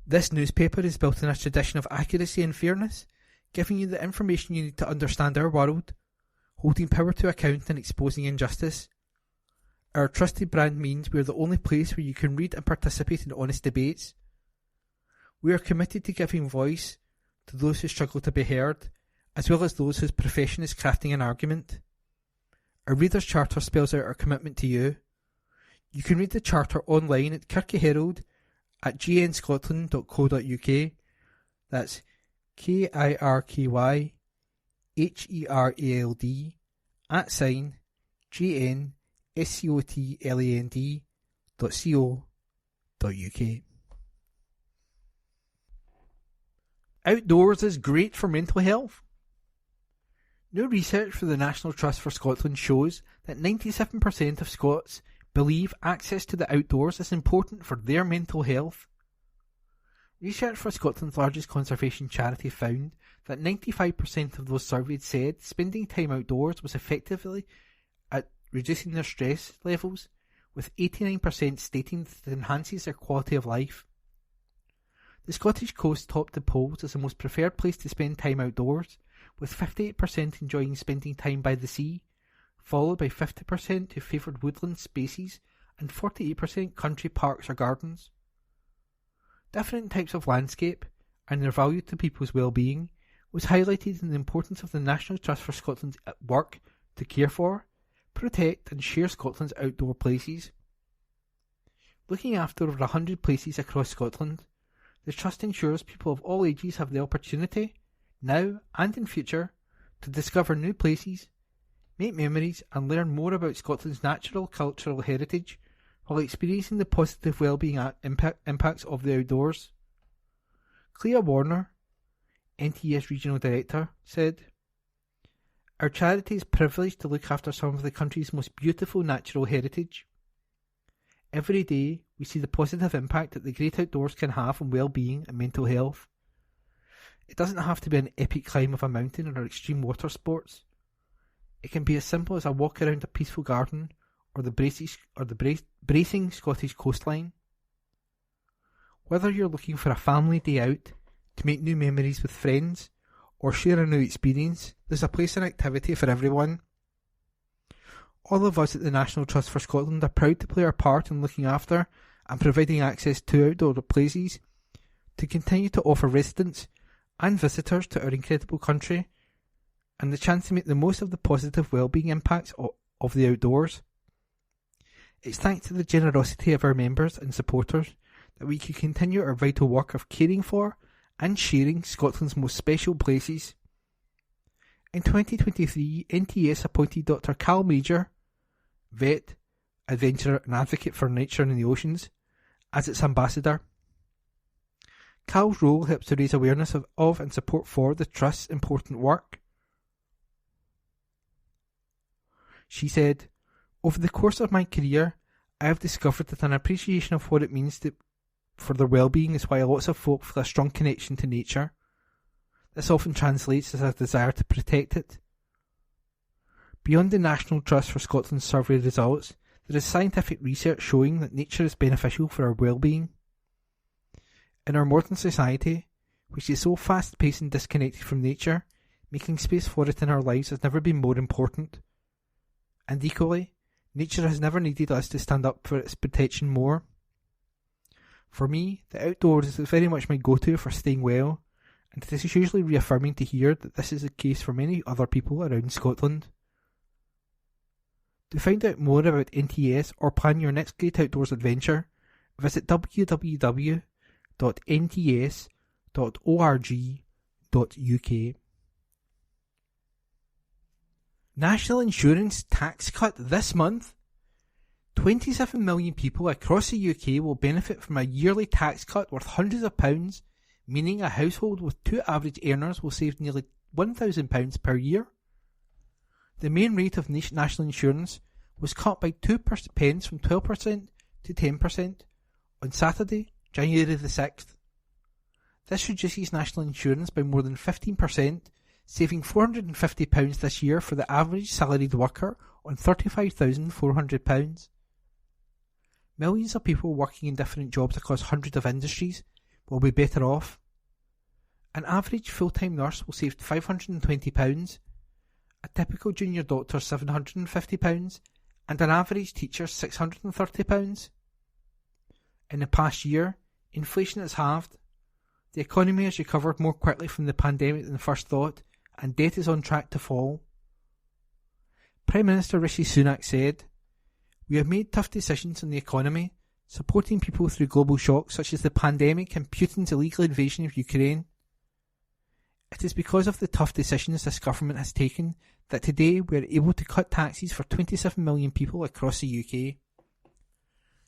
This newspaper is built on a tradition of accuracy and fairness, giving you the information you need to understand our world, holding power to account and exposing injustice. Our trusted brand means we are the only place where you can read and participate in honest debates. We are committed to giving voice to those who struggle to be heard, as well as those whose profession is crafting an argument. Our Reader's Charter spells out our commitment to you. You can read the Charter online at Kirky Herald at gnscotland.co.uk. That's KIRKYHERALD @GNScotland.co.uk. Outdoors is great for mental health. New research for the National Trust for Scotland shows that 97% of Scots believe access to the outdoors is important for their mental health. Research for Scotland's largest conservation charity found that 95% of those surveyed said spending time outdoors was effectively at reducing their stress levels, with 89% stating that it enhances their quality of life. The Scottish coast topped the polls as the most preferred place to spend time outdoors, with 58% enjoying spending time by the sea, followed by 50% who favoured woodland spaces and 48% country parks or gardens. Different types of landscape, and their value to people's well-being, was highlighted in the importance of the National Trust for Scotland's work to care for, protect and share Scotland's outdoor places. Looking after over 100 places across Scotland, the Trust ensures people of all ages have the opportunity, now and in future, to discover new places, make memories and learn more about Scotland's natural cultural heritage while experiencing the positive well-being impacts of the outdoors. Clea Warner, NTS Regional Director, said, "Our charity is privileged to look after some of the country's most beautiful natural heritage. Every day, we see the positive impact that the great outdoors can have on well-being and mental health. It doesn't have to be an epic climb of a mountain or extreme water sports. It can be as simple as a walk around a peaceful garden or the bracing Scottish coastline. Whether you're looking for a family day out, to make new memories with friends, or share a new experience, there's a place and activity for everyone. All of us at the National Trust for Scotland are proud to play our part in looking after and providing access to outdoor places to continue to offer residents and visitors to our incredible country and the chance to make the most of the positive well-being impacts of the outdoors. It's thanks to the generosity of our members and supporters that we can continue our vital work of caring for and sharing Scotland's most special places. In 2023, NTS appointed Dr. Cal Major, vet, adventurer and advocate for nature and the oceans, as its ambassador. Cal's role helps to raise awareness of and support for the Trust's important work. She said, "Over the course of my career, I have discovered that an appreciation of what it means for their well-being is why lots of folk feel a strong connection to nature. This often translates as a desire to protect it. Beyond the National Trust for Scotland's survey results, there is scientific research showing that nature is beneficial for our well-being. In our modern society, which is so fast-paced and disconnected from nature, making space for it in our lives has never been more important. And equally, nature has never needed us to stand up for its protection more. For me, the outdoors is very much my go-to for staying well, and it is usually reaffirming to hear that this is the case for many other people around Scotland. To find out more about NTS or plan your next great outdoors adventure, visit www.nts.org.uk. National insurance tax cut this month. 27 million people across the UK will benefit from a yearly tax cut worth hundreds of pounds, meaning a household with 2 average earners will save nearly £1,000 per year. The main rate of national insurance was cut by 2 pence from 12% to 10% on Saturday, January the 6th. This reduces national insurance by more than 15%, saving £450 this year for the average salaried worker on £35,400. Millions of people working in different jobs across hundreds of industries will be better off. An average full-time nurse will save £520, a typical junior doctor £750, and an average teacher £630. In the past year, inflation has halved. The economy has recovered more quickly from the pandemic than first thought, and debt is on track to fall. Prime Minister Rishi Sunak said, "We have made tough decisions on the economy, supporting people through global shocks such as the pandemic and Putin's illegal invasion of Ukraine. It is because of the tough decisions this government has taken that today we are able to cut taxes for 27 million people across the UK.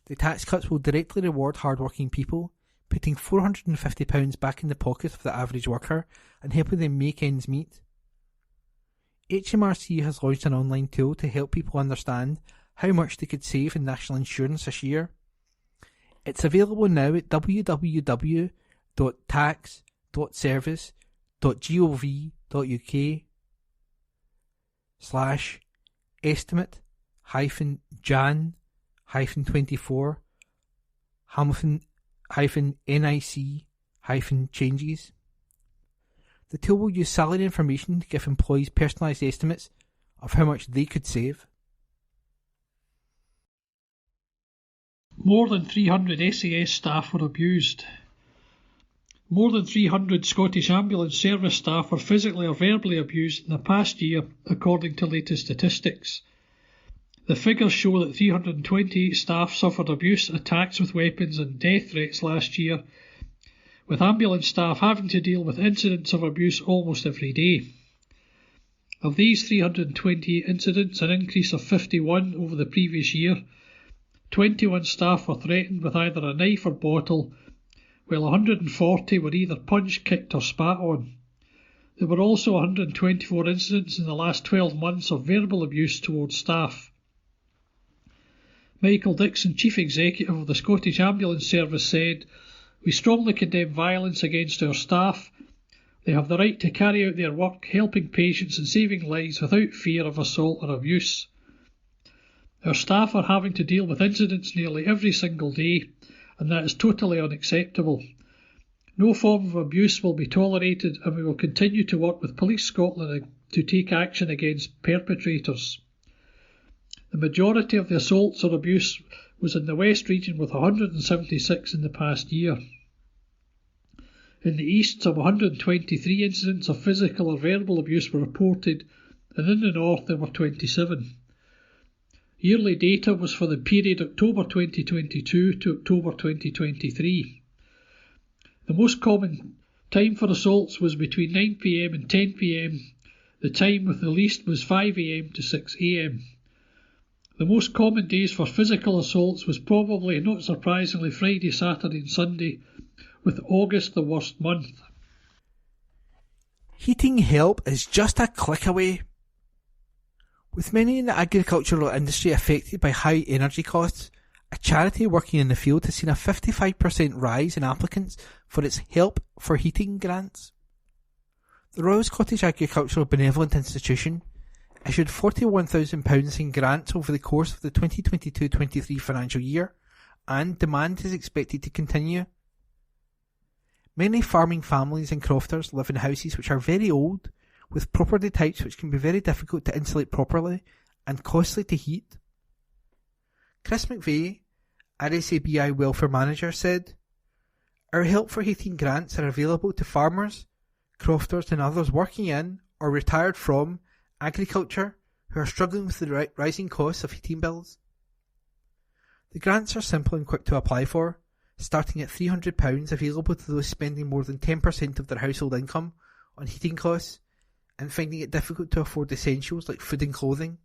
The tax cuts will directly reward hard-working people, putting £450 back in the pocket of the average worker and helping them make ends meet. HMRC has launched an online tool to help people understand how much they could save in national insurance this year. It's available now at www.tax.gov.uk/estimate-Jan-NIC-changes. The tool will use salary information to give employees personalised estimates of how much they could save. More than 300 SAS staff were abused. More than 300 Scottish Ambulance Service staff were physically or verbally abused in the past year, according to latest statistics. The figures show that 328 staff suffered abuse, attacks with weapons and death threats last year, with ambulance staff having to deal with incidents of abuse almost every day. Of these 320 incidents, an increase of 51 over the previous year, 21 staff were threatened with either a knife or bottle, while 140 were either punched, kicked or spat on. There were also 124 incidents in the last 12 months of verbal abuse towards staff. Michael Dixon, Chief Executive of the Scottish Ambulance Service, said, "We strongly condemn violence against our staff. They have the right to carry out their work helping patients and saving lives without fear of assault or abuse. Our staff are having to deal with incidents nearly every single day, and that is totally unacceptable. No form of abuse will be tolerated, and we will continue to work with Police Scotland to take action against perpetrators." The majority of the assaults or abuse was in the West region, with 176 in the past year. In the East, some 123 incidents of physical or verbal abuse were reported, and in the North there were 27. Yearly data was for the period October 2022 to October 2023. The most common time for assaults was between 9 p.m. and 10 p.m. The time with the least was 5 a.m. to 6 a.m. The most common days for physical assaults was probably, not surprisingly, Friday, Saturday and Sunday, with August the worst month. Heating help is just a click away. With many in the agricultural industry affected by high energy costs, a charity working in the field has seen a 55% rise in applicants for its Help for Heating grants. The Royal Scottish Agricultural Benevolent Institution issued £41,000 in grants over the course of the 2022-23 financial year, and demand is expected to continue. Many farming families and crofters live in houses which are very old, with property types which can be very difficult to insulate properly and costly to heat. Chris McVeigh, RSABI Welfare Manager, said, "Our Help for Heating grants are available to farmers, crofters and others working in or retired from agriculture who are struggling with the rising costs of heating bills. The grants are simple and quick to apply for, starting at £300 available to those spending more than 10% of their household income on heating costs and finding it difficult to afford essentials like food and clothing.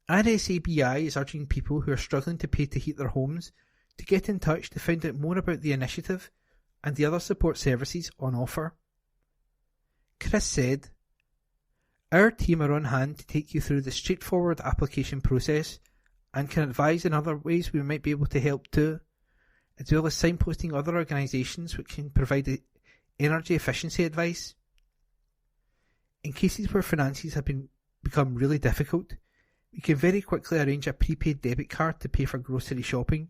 RSABI is urging people who are struggling to pay to heat their homes to get in touch to find out more about the initiative and the other support services on offer." Chris said, "Our team are on hand to take you through the straightforward application process and can advise in other ways we might be able to help too, as well as signposting other organisations which can provide energy efficiency advice. In cases where finances have become really difficult, we can very quickly arrange a prepaid debit card to pay for grocery shopping,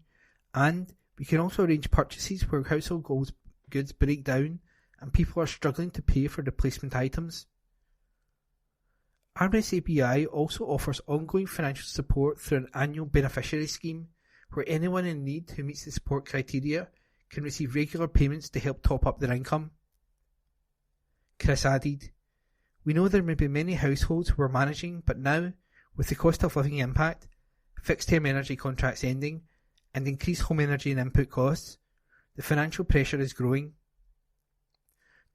and we can also arrange purchases where household goods break down and people are struggling to pay for replacement items. RSABI also offers ongoing financial support through an annual beneficiary scheme where anyone in need who meets the support criteria can receive regular payments to help top up their income." Chris added, "We know there may be many households who are managing, but now, with the cost of living impact, fixed-term energy contracts ending, and increased home energy and input costs, the financial pressure is growing.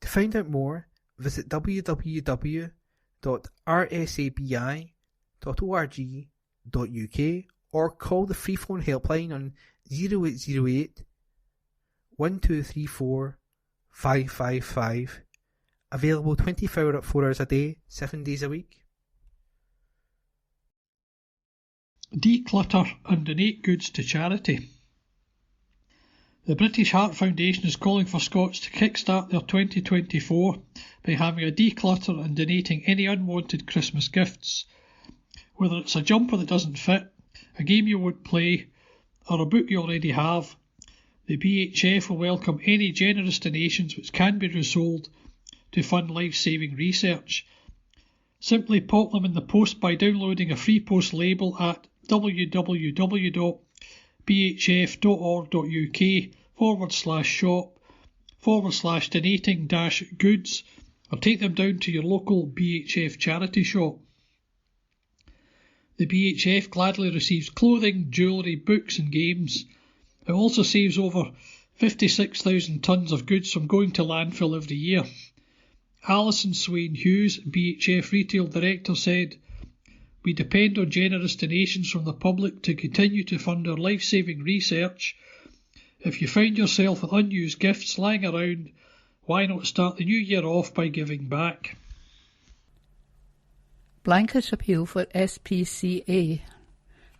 To find out more, visit www.rsabi.org.uk or call the free phone helpline on 0808 1234 555, available 24 hours a day, 7 days a week. Declutter and donate goods to charity. The British Heart Foundation is calling for Scots to kickstart their 2024 by having a declutter and donating any unwanted Christmas gifts. Whether it's a jumper that doesn't fit, a game you won't play, or a book you already have, the BHF will welcome any generous donations which can be resold to fund life-saving research. Simply pop them in the post by downloading a free post label at www.bhf.org.uk/shop/donating-goods or take them down to your local BHF charity shop. The BHF gladly receives clothing, jewellery, books and games. It also saves over 56,000 tonnes of goods from going to landfill every year. Alison Swain Hughes, BHF Retail Director, said, "We depend on generous donations from the public to continue to fund our life-saving research. If you find yourself with unused gifts lying around, why not start the new year off by giving back?" Blanket appeal for SPCA.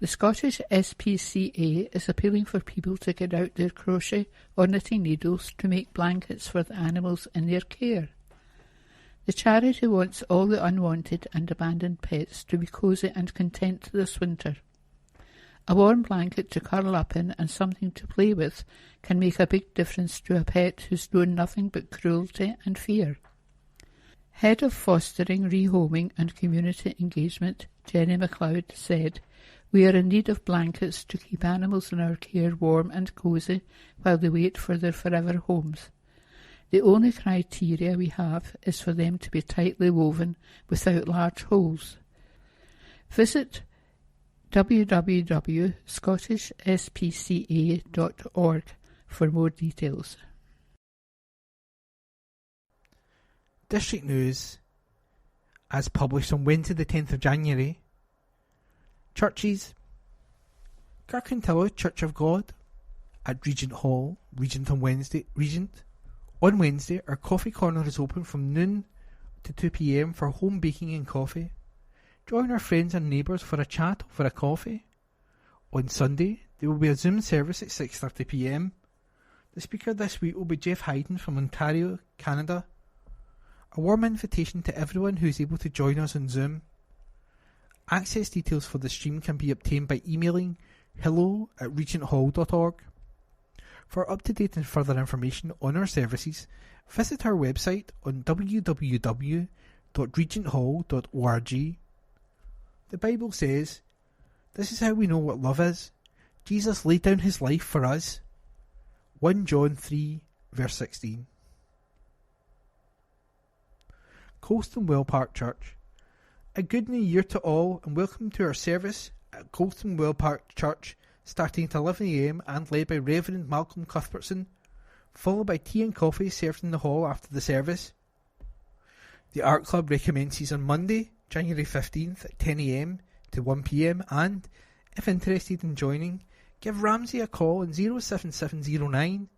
The Scottish SPCA is appealing for people to get out their crochet or knitting needles to make blankets for the animals in their care. The charity wants all the unwanted and abandoned pets to be cosy and content this winter. A warm blanket to curl up in and something to play with can make a big difference to a pet who's known nothing but cruelty and fear. Head of Fostering, Rehoming and Community Engagement, Jenny MacLeod, said, "We are in need of blankets to keep animals in our care warm and cosy while they wait for their forever homes. The only criteria we have is for them to be tightly woven without large holes." Visit www.scottishspca.org for more details. District News, as published on Wednesday the 10th of January. Churches. Kirkintilloch Church of God at Regent Hall, Regent. On Wednesday, our coffee corner is open from noon to 2 p.m. for home baking and coffee. Join our friends and neighbours for a chat over a coffee. On Sunday, there will be a Zoom service at 6:30 p.m. The speaker this week will be Jeff Hayden from Ontario, Canada. A warm invitation to everyone who is able to join us on Zoom. Access details for the stream can be obtained by emailing hello@regenthall.org. For up-to-date and further information on our services, visit our website on www.regenthall.org. The Bible says, "This is how we know what love is. Jesus laid down his life for us." 1 John 3, verse 16. Colston Well Park Church. A good new year to all, and welcome to our service at Colston Well Park Church, starting at 11 a.m. and led by Reverend Malcolm Cuthbertson, followed by tea and coffee served in the hall after the service. The Art Club recommences on Monday, January 15th at 10 a.m. to 1 p.m. and, if interested in joining, give Ramsey a call on 07709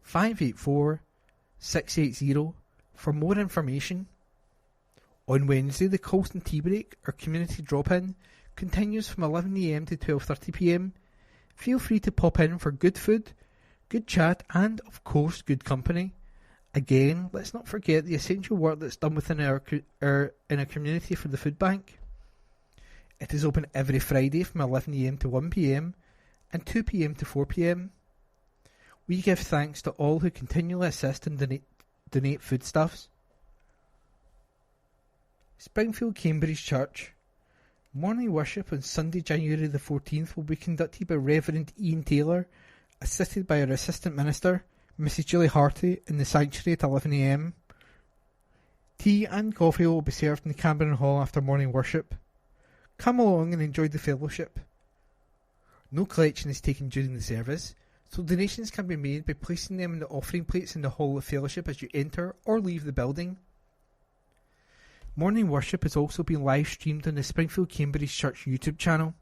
584 680 for more information. On Wednesday, the Colston Tea Break, or community drop-in, continues from 11 a.m. to 12:30 p.m. Feel free to pop in for good food, good chat, and, of course, good company. Again, let's not forget the essential work that's done within our community for the food bank. It is open every Friday from 11 a.m. to 1 p.m. and 2 p.m. to 4 p.m. We give thanks to all who continually assist and donate foodstuffs. Springfield Cambridge Church. Morning worship on Sunday, January the 14th will be conducted by Reverend Ian Taylor, assisted by our Assistant Minister, Mrs. Julie Harty, in the sanctuary at 11 a.m. Tea and coffee will be served in the Cameron Hall after morning worship. Come along and enjoy the fellowship. No collection is taken during the service, so donations can be made by placing them in the offering plates in the Hall of Fellowship as you enter or leave the building. Morning worship is also being live streamed on the Springfield Cambridge Church YouTube channel.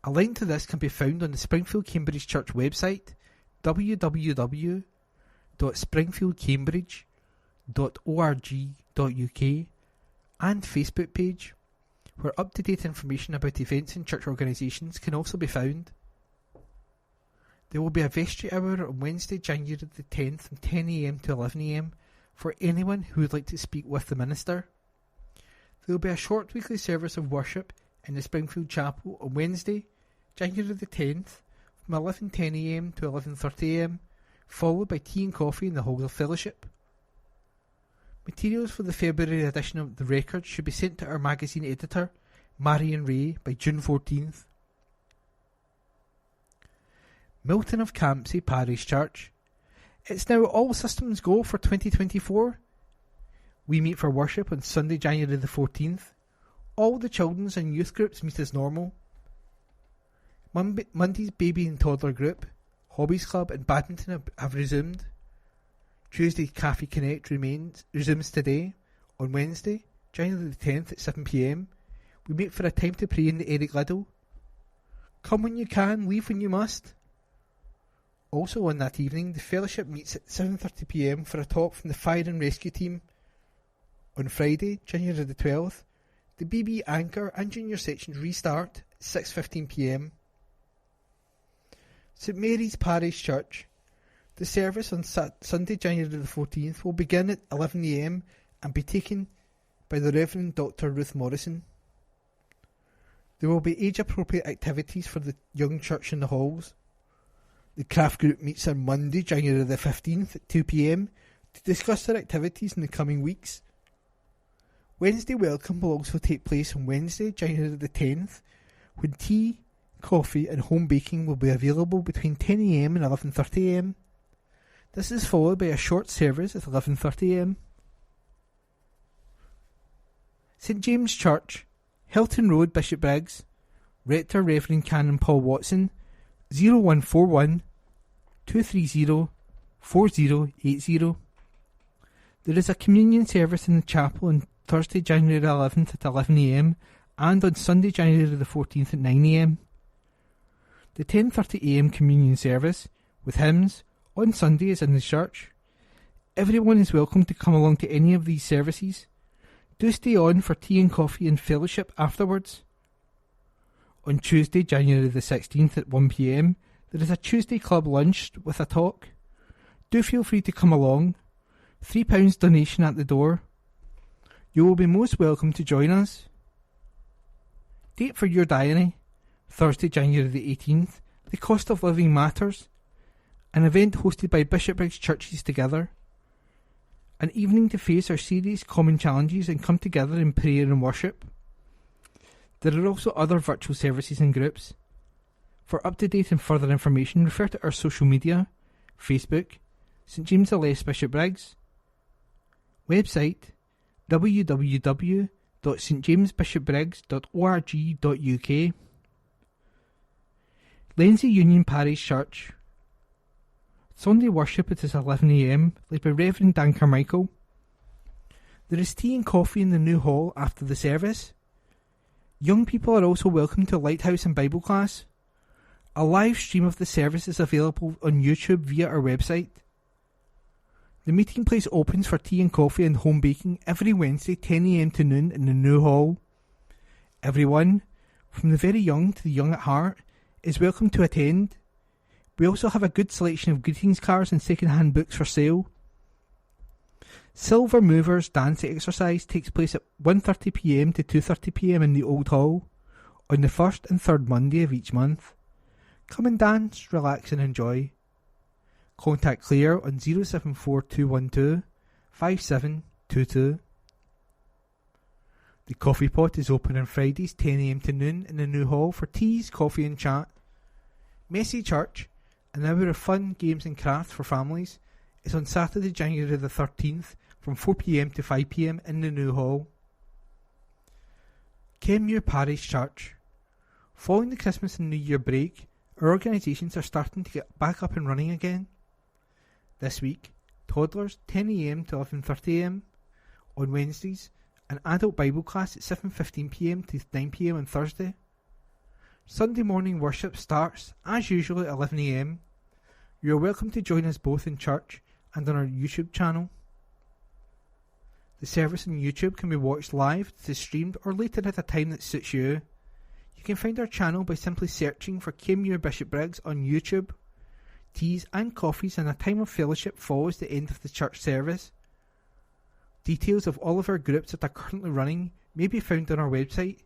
A link to this can be found on the Springfield Cambridge Church website, www.springfieldcambridge.org.uk, and Facebook page, where up-to-date information about events and church organisations can also be found. There will be a vestry hour on Wednesday, January the 10th from 10 a.m. to 11 a.m. for anyone who would like to speak with the minister. There will be a short weekly service of worship in the Springfield Chapel on Wednesday, January the 10th from 11:10 a.m. to 11:30 a.m, followed by tea and coffee in the Hall of Fellowship. Materials for the February edition of The Record should be sent to our magazine editor, Marion Ray, by June 14th. Milton of Campsie Parish Church. It's now all systems go for 2024. We meet for worship on Sunday, January the 14th. All the children's and youth groups meet as normal. Monday's baby and toddler group, Hobbies Club and badminton have resumed. Tuesday Cafe Connect resumes today. On Wednesday, January the 10th at 7 p.m, we meet for a time to pray in the Eric Liddell. Come when you can, leave when you must. Also on that evening, the fellowship meets at 7:30 p.m. for a talk from the fire and rescue team. On Friday, January the 12th, The BB Anchor and Junior sections restart at 6:15 p.m. St Mary's Parish Church. The service on Sunday, January the 14th will begin at 11 a.m. and be taken by the Reverend Dr. Ruth Morrison. There will be age-appropriate activities for the young church in the halls. The craft group meets on Monday, January the 15th at 2 p.m. to discuss their activities in the coming weeks. Wednesday welcome will also take place on Wednesday, January the 10th, when tea, coffee and home baking will be available between 10 a.m. and 11:30 a.m. This is followed by a short service at 11:30 a.m. St James Church, Hilton Road, Bishopbriggs. Rector Reverend Canon Paul Watson, 0141 230 4080. There is a communion service in the chapel on Thursday, January 11th at 11 a.m. and on Sunday, January the 14th at 9 a.m. The 10:30 a.m. communion service with hymns on Sunday is in the church. Everyone is welcome to come along to any of these services. Do stay on for tea and coffee and fellowship afterwards. On Tuesday, January the 16th at 1 p.m, there is a Tuesday club lunch with a talk. Do feel free to come along. £3 donation at the door. You will be most welcome to join us. Date for your diary: Thursday, January the 18th, The Cost of Living Matters, an event hosted by Bishopbriggs Churches Together. An evening to face our serious common challenges and come together in prayer and worship. There are also other virtual services and groups. For up-to-date and further information, refer to our social media: Facebook, St James the Less Bishopbriggs. Website: www.stjamesbishopbriggs.org.uk. Lenzie Union Parish Church. Sunday worship is at 11 a.m, led by Reverend Dan Carmichael. There is tea and coffee in the new hall after the service. Young people are also welcome to Lighthouse and Bible class. A live stream of the service is available on YouTube via our website. The meeting place opens for tea and coffee and home baking every Wednesday 10 a.m. to noon in the new hall. Everyone, from the very young to the young at heart, is welcome to attend. We also have a good selection of greetings cards and second-hand books for sale. Silver Movers dance exercise takes place at 1:30 p.m. to 2:30 p.m. in the Old Hall on the first and third Monday of each month. Come and dance, relax and enjoy. Contact Claire on 074212 5722. The coffee pot is open on Fridays 10 a.m. to noon in the new hall for teas, coffee and chat. Messy Church, an hour of fun, games and craft for families, is on Saturday, January the 13th from 4 p.m. to 5 p.m. in the new hall. Kenmure Parish Church. Following the Christmas and New Year break, our organisations are starting to get back up and running again. This week, toddlers 10 a.m. to 11:30 a.m. On Wednesdays, an adult Bible class at 7:15 p.m. to 9 p.m. on Thursday. Sunday morning worship starts, as usual, at 11 a.m. You are welcome to join us both in church and on our YouTube channel. The service on YouTube can be watched live, it is streamed, or later at a time that suits you. You can find our channel by simply searching for Kenmure Bishopbriggs on YouTube. Teas and coffees and a time of fellowship follows the end of the church service. Details of all of our groups that are currently running may be found on our website,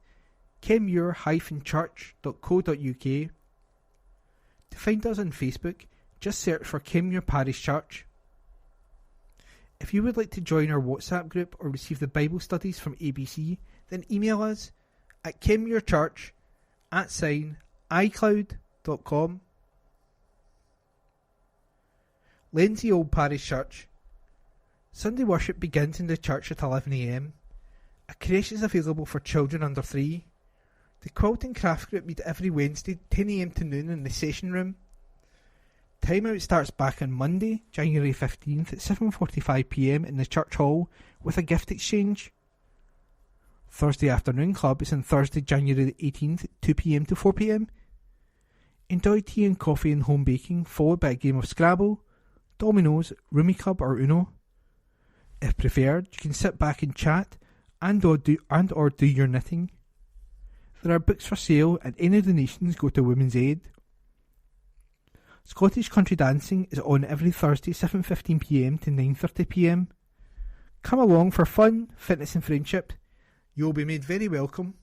kenmure-church.co.uk. To find us on Facebook, just search for Kenmure Parish Church. If you would like to join our WhatsApp group or receive the Bible studies from ABC, then email us at kenmurechurch@icloud.com. Lenzie Old Parish Church. Sunday worship begins in the church at 11 a.m. A creche is available for children under 3. The Quilt and Craft Group meet every Wednesday 10 a.m. to noon in the session room. Time out starts back on Monday, January 15th at 7:45 p.m. in the church hall with a gift exchange. Thursday afternoon club is on Thursday, January the 18th at 2 p.m. to 4 p.m. Enjoy tea and coffee and home baking, followed by a game of Scrabble, Dominoes, Rummikub or Uno. If preferred, you can sit back and chat and or do your knitting. There are books for sale and any donations go to Women's Aid. Scottish Country Dancing is on every Thursday 7:15pm to 9:30pm. Come along for fun, fitness and friendship. You'll be made very welcome.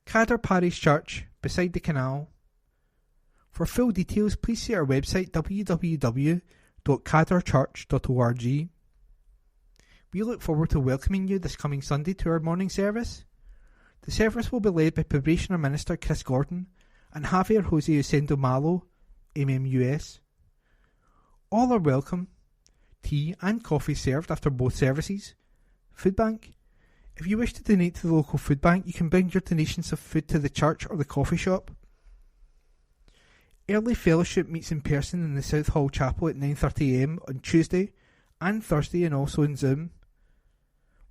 Cadder Parish Church, beside the canal. For full details, please see our website www.cadderchurch.org. We look forward to welcoming you this coming Sunday to our morning service. The service will be led by Probationer Minister Chris Gordon and Javier Jose Usendo Malo, MMUS. All are welcome. Tea and coffee served after both services. Food bank. If you wish to donate to the local food bank, you can bring your donations of food to the church or the coffee shop. Early Fellowship meets in person in the South Hall Chapel at 9:30am on Tuesday and Thursday, and also on Zoom.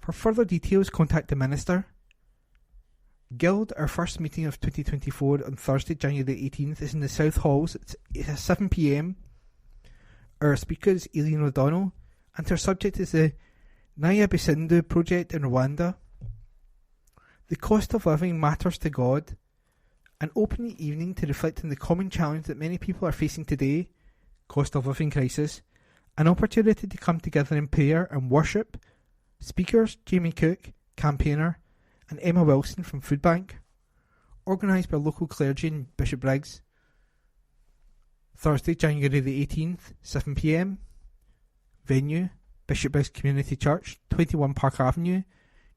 For further details, contact the minister. Guild, our first meeting of 2024 on Thursday, January 18th, is in the South Halls at 7pm. Our speaker is Eileen O'Donnell, and her subject is the Nyabisindu project in Rwanda. The cost of living matters to God. An open evening to reflect on the common challenge that many people are facing today, cost of living crisis. An opportunity to come together in prayer and worship. Speakers, Jamie Cook, campaigner, and Emma Wilson from Food Bank. Organised by local clergy in Bishopbriggs. Thursday, January the 18th, 7pm. Venue, Bishopbriggs Community Church, 21 Park Avenue,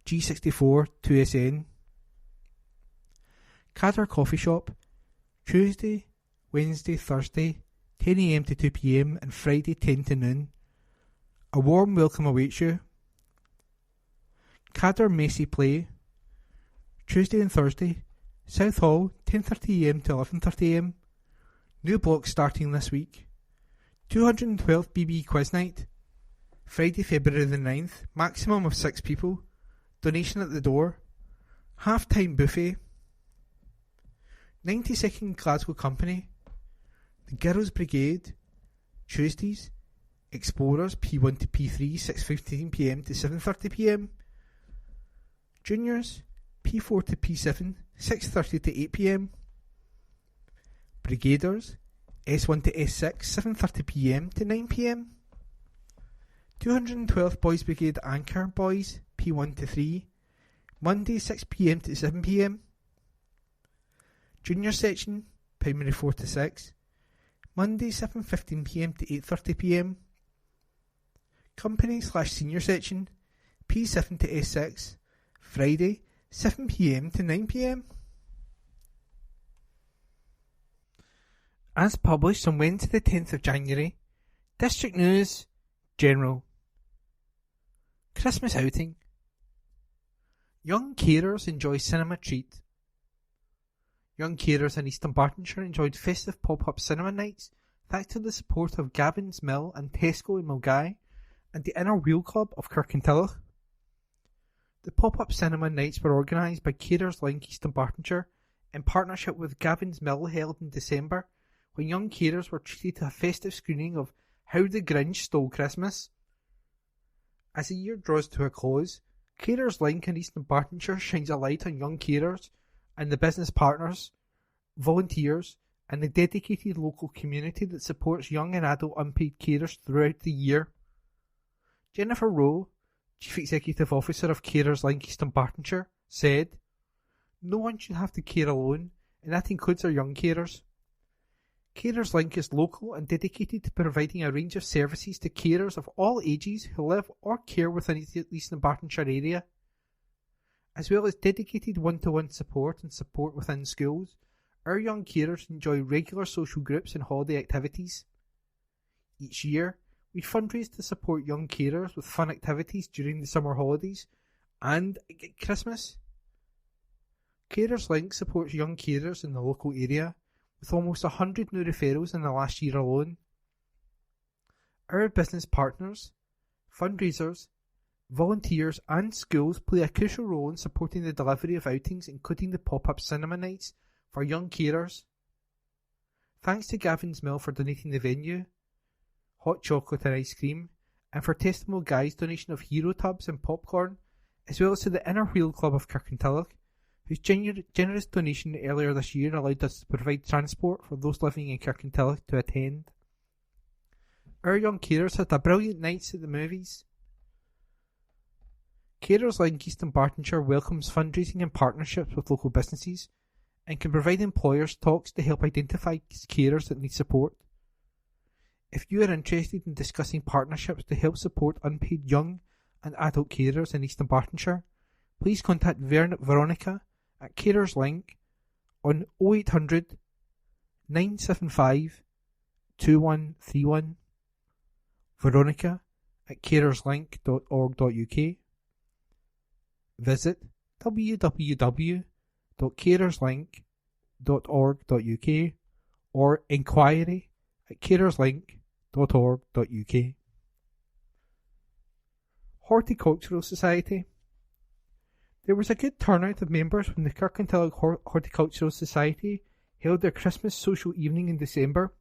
G64 2SN. Cadder Coffee Shop, Tuesday, Wednesday, Thursday, 10am to 2pm, and Friday 10 to noon. A warm welcome awaits you. Cadder Macy Play, Tuesday and Thursday, South Hall, 10:30am to 11:30am. New blocks starting this week. 212 BB Quiz Night, Friday, February the 9th, maximum of 6 people. Donation at the door. Half-time buffet. 92nd Glasgow Company. The Girls Brigade, Tuesdays. Explorers, P1 to P3, 6:15pm to 7:30pm. Juniors, P4 to P7, 6:30 to 8pm. Brigaders, S1 to S6, 7:30pm to 9pm. 212th Boys Brigade Anchor Boys, P1 to 3, Monday 6pm to 7pm. Junior Section, Primary 4 to 6, Monday 7:15pm to 8:30pm. Company/Senior Section, P7 to S6, Friday 7pm to 9pm. As published on Wednesday the 10th of January, District News, General. Christmas outing. Young carers enjoy cinema treat. Young carers in East Dunbartonshire enjoyed festive pop-up cinema nights thanks to the support of Gavin's Mill and Tesco in Milngavie and the Inner Wheel Club of Kirkintilloch. The pop-up cinema nights were organised by Carers Link East Dunbartonshire in partnership with Gavin's Mill, held in December, when young carers were treated to a festive screening of How the Grinch Stole Christmas. As the year draws to a close, Carers Link in East Dunbartonshire shines a light on young carers and the business partners, volunteers, and the dedicated local community that supports young and adult unpaid carers throughout the year. Jennifer Rowe, Chief Executive Officer of Carers Link East Dunbartonshire, said, "No one should have to care alone, and that includes our young carers. Carers Link is local and dedicated to providing a range of services to carers of all ages who live or care within the East Dunbartonshire area, as well as dedicated one-to-one support and support within schools. Our young carers enjoy regular social groups and holiday activities. Each year, we fundraise to support young carers with fun activities during the summer holidays and at Christmas. Carers Link supports young carers in the local area, with almost 100 new referrals in the last year alone. Our business partners, fundraisers, volunteers and schools play a crucial role in supporting the delivery of outings, including the pop-up cinema nights for young carers. Thanks to Gavin's Mill for donating the venue, hot chocolate and ice cream, and for Testimonial Guy's donation of hero tubs and popcorn, as well as to the Inner Wheel Club of Kirkintilloch, whose generous donation earlier this year allowed us to provide transport for those living in Kirkintilloch to attend. Our young carers had a brilliant night at the movies. Carers Link East Bartonshire welcomes fundraising and partnerships with local businesses and can provide employers talks to help identify carers that need support. If you are interested in discussing partnerships to help support unpaid young and adult carers in Eastern Bartonshire, please contact Veronica at Carers Link on 0800 975 2131, Veronica at carerslink.org.uk. Visit www.carerslink.org.uk or inquiry at carerslink.org.uk. Horticultural Society. There was a good turnout of members when the Kirkintilloch Horticultural Society held their Christmas social evening in December.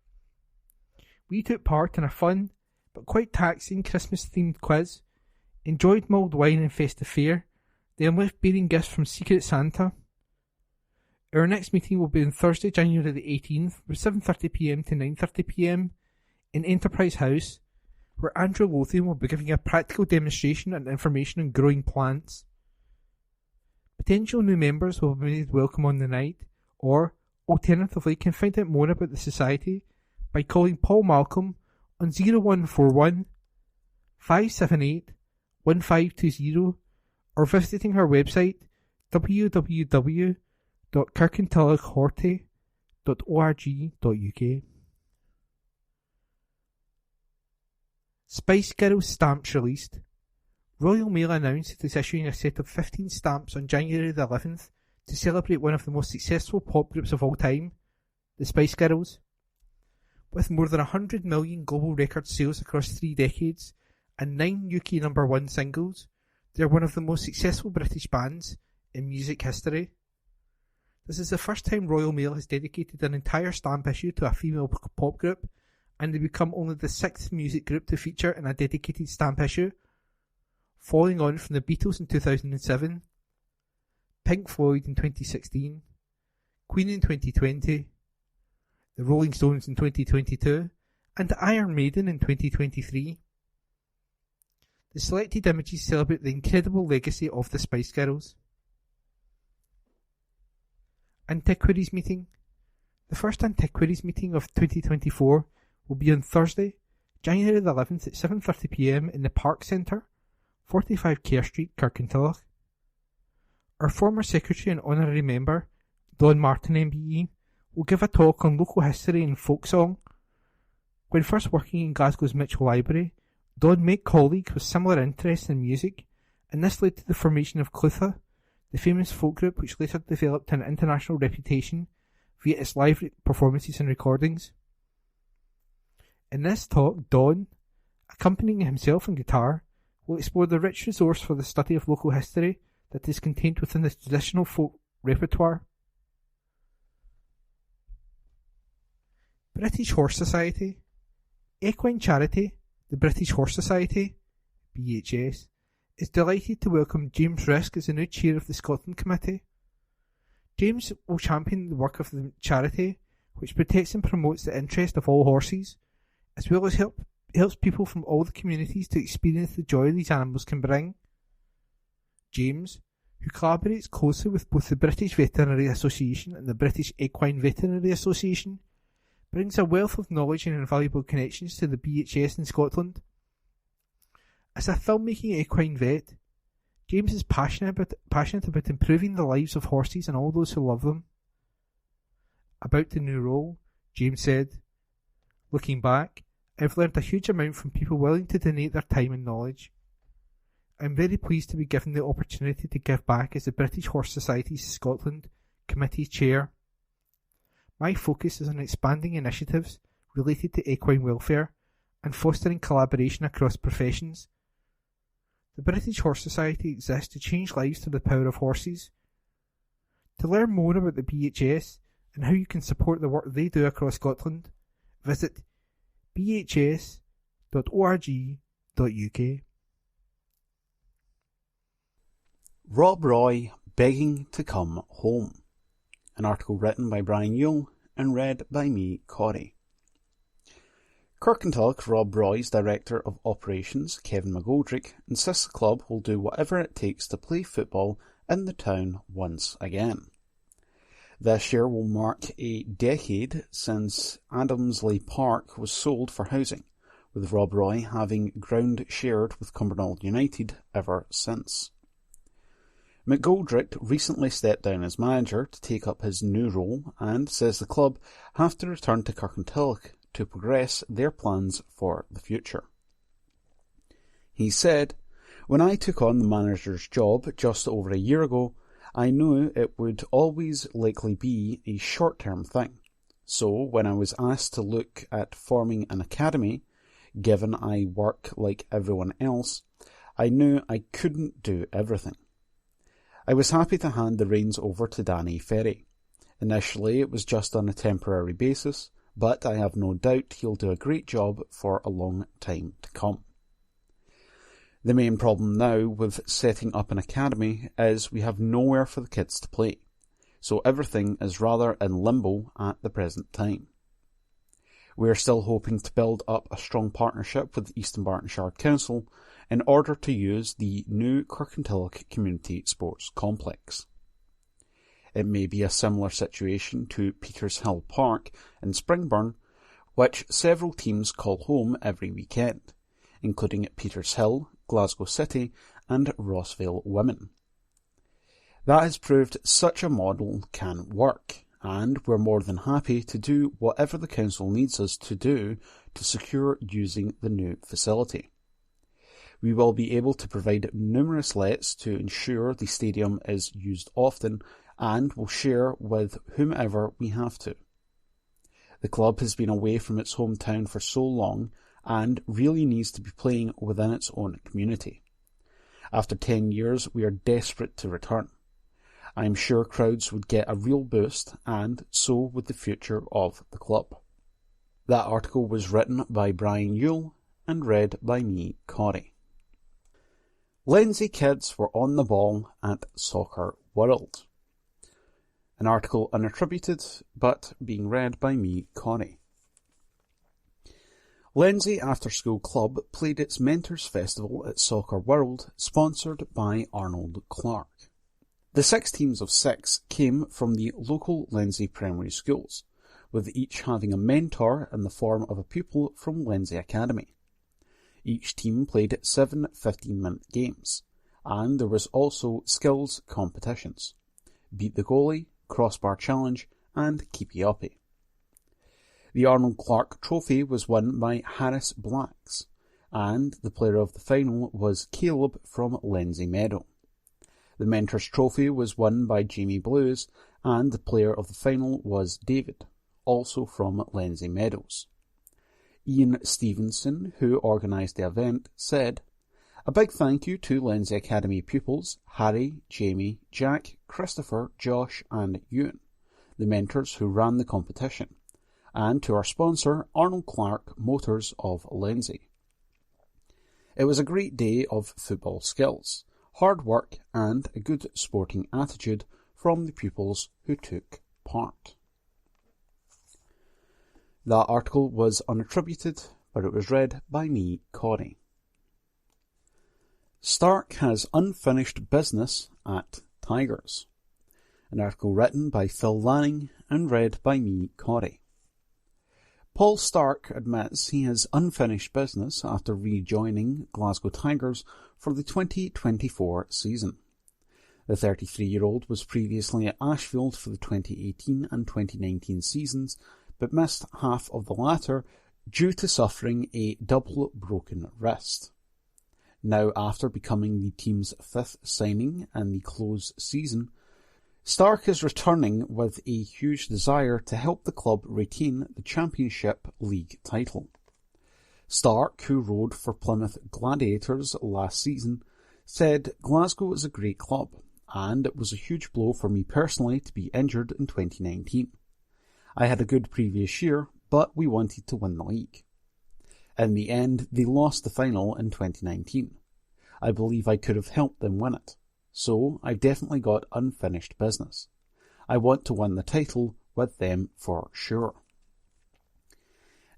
We took part in a fun but quite taxing Christmas-themed quiz, enjoyed mulled wine and festive fare, then left bearing gifts from Secret Santa. Our next meeting will be on Thursday, January the 18th, from 7:30pm to 9:30pm in Enterprise House, where Andrew Lothian will be giving a practical demonstration and information on growing plants. Potential new members will be made welcome on the night, or, alternatively, can find out more about the Society by calling Paul Malcolm on 0141 578 1520 or visiting her website www.kirkintillochhorty.org.uk. Spice Girls stamps released. Royal Mail announced it is issuing a set of 15 stamps on January the 11th to celebrate one of the most successful pop groups of all time, the Spice Girls. With more than 100 million global record sales across 3 decades and 9 UK number 1 singles, they are one of the most successful British bands in music history. This is the first time Royal Mail has dedicated an entire stamp issue to a female pop group, and they become only the 6th music group to feature in a dedicated stamp issue, following on from the Beatles in 2007, Pink Floyd in 2016, Queen in 2020, the Rolling Stones in 2022, and Iron Maiden in 2023. The selected images celebrate the incredible legacy of the Spice Girls. Antiquities Meeting. The first Antiquities Meeting of 2024 will be on Thursday, January the 11th at 7:30pm in the Park Centre, 45 Kerr Street, Kirkintilloch. Our former Secretary and Honorary Member, Don Martin MBE, will give a talk on local history and folk song. When first working in Glasgow's Mitchell Library, Don made colleagues with similar interests in music, and this led to the formation of Clutha, the famous folk group which later developed an international reputation via its live performances and recordings. In this talk, Don, accompanying himself on guitar, will explore the rich resource for the study of local history that is contained within the traditional folk repertoire. British Horse Society. Equine charity, the British Horse Society, BHS, is delighted to welcome James Risk as the new chair of the Scotland Committee. James will champion the work of the charity, which protects and promotes the interest of all horses, as well as helps people from all the communities to experience the joy these animals can bring. James, who collaborates closely with both the British Veterinary Association and the British Equine Veterinary Association, brings a wealth of knowledge and invaluable connections to the BHS in Scotland. As a filmmaking equine vet, James is passionate about improving the lives of horses and all those who love them. About the new role, James said, "Looking back, I've learned a huge amount from people willing to donate their time and knowledge. I'm very pleased to be given the opportunity to give back as the British Horse Society's Scotland Committee Chair. My focus is on expanding initiatives related to equine welfare and fostering collaboration across professions. The British Horse Society exists to change lives through the power of horses. To learn more about the BHS and how you can support the work they do across Scotland, visit bhs.org.uk/BHS. Rob Roy begging to come home. An article written by Brian Yule and read by me, Corey. Kirkintilloch Rob Roy's Director of Operations, Kevin McGoldrick, insists the club will do whatever it takes to play football in the town once again. This year will mark a decade since Adamsley Park was sold for housing, with Rob Roy having ground shared with Cumbernauld United ever since. McGoldrick recently stepped down as manager to take up his new role and says the club have to return to Kirkintilloch to progress their plans for the future. He said, "When I took on the manager's job just over a year ago, I knew it would always likely be a short-term thing. So when I was asked to look at forming an academy, given I work like everyone else, I knew I couldn't do everything. I was happy to hand the reins over to Danny Ferry. Initially it was just on a temporary basis, but I have no doubt he'll do a great job for a long time to come. The main problem now with setting up an academy is we have nowhere for the kids to play, so everything is rather in limbo at the present time. We are still hoping to build up a strong partnership with Eastern Bartonshire Council in order to use the new Kirkintilloch Community Sports Complex. It may be a similar situation to Peters Hill Park in Springburn, which several teams call home every weekend, including at Peters Hill, Glasgow City and Rossvale Women. That has proved such a model can work, and we're more than happy to do whatever the council needs us to do to secure using the new facility. We will be able to provide numerous lets to ensure the stadium is used often and will share with whomever we have to. The club has been away from its hometown for so long and really needs to be playing within its own community. After 10 years, we are desperate to return. I am sure crowds would get a real boost, and so would the future of the club." That article was written by Brian Yule and read by me, Corey. Lindsay kids were on the ball at Soccer World. An article unattributed, but being read by me, Corey. Lindsay After School Club played its Mentors Festival at Soccer World, sponsored by Arnold Clark. The 6 teams of 6 came from the local Lindsay primary schools, with each having a mentor in the form of a pupil from Lindsay Academy. Each team played 7 15-minute games, and there was also skills competitions: Beat the Goalie, Crossbar Challenge, and Keepy Uppy. The Arnold Clark Trophy was won by Harris Blacks, and the player of the final was Caleb from Lindsay Meadow. The Mentors Trophy was won by Jamie Blues, and the player of the final was David, also from Lindsay Meadows. Ian Stevenson, who organised the event, said, "A big thank you to Lindsay Academy pupils Harry, Jamie, Jack, Christopher, Josh and Ewan, the mentors who ran the competition, and to our sponsor Arnold Clark Motors of Lindsay. It was a great day of football skills, hard work and a good sporting attitude from the pupils who took part." That article was unattributed, but it was read by me, Corey. Stark has unfinished business at Tigers. An article written by Phil Lanning and read by me, Corey. Paul Stark admits he has unfinished business after rejoining Glasgow Tigers for the 2024 season. The 33-year-old was previously at Ashfield for the 2018 and 2019 seasons, but missed half of the latter due to suffering a double broken wrist. Now, after becoming the team's 5th signing in the close season, Stark is returning with a huge desire to help the club retain the Championship League title. Stark, who rode for Plymouth Gladiators last season, said, "Glasgow is a great club, and it was a huge blow for me personally to be injured in 2019. I had a good previous year, but we wanted to win the league. In the end, they lost the final in 2019. I believe I could have helped them win it, so I've definitely got unfinished business. I want to win the title with them for sure.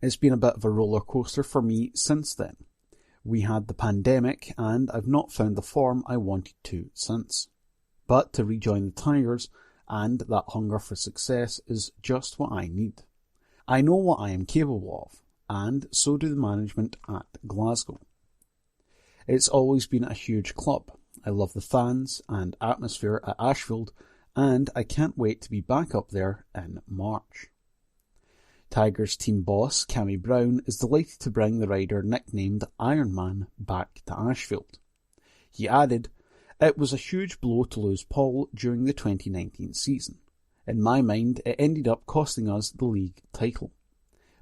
It's been a bit of a roller coaster for me since then. We had the pandemic and I've not found the form I wanted to since. But to rejoin the Tigers and that hunger for success is just what I need. I know what I am capable of, and so do the management at Glasgow. It's always been a huge club. I love the fans and atmosphere at Ashfield, and I can't wait to be back up there in March. Tigers team boss Cammy Brown is delighted to bring the rider nicknamed Iron Man back to Ashfield. He added, "It was a huge blow to lose Paul during the 2019 season. In my mind, it ended up costing us the league title.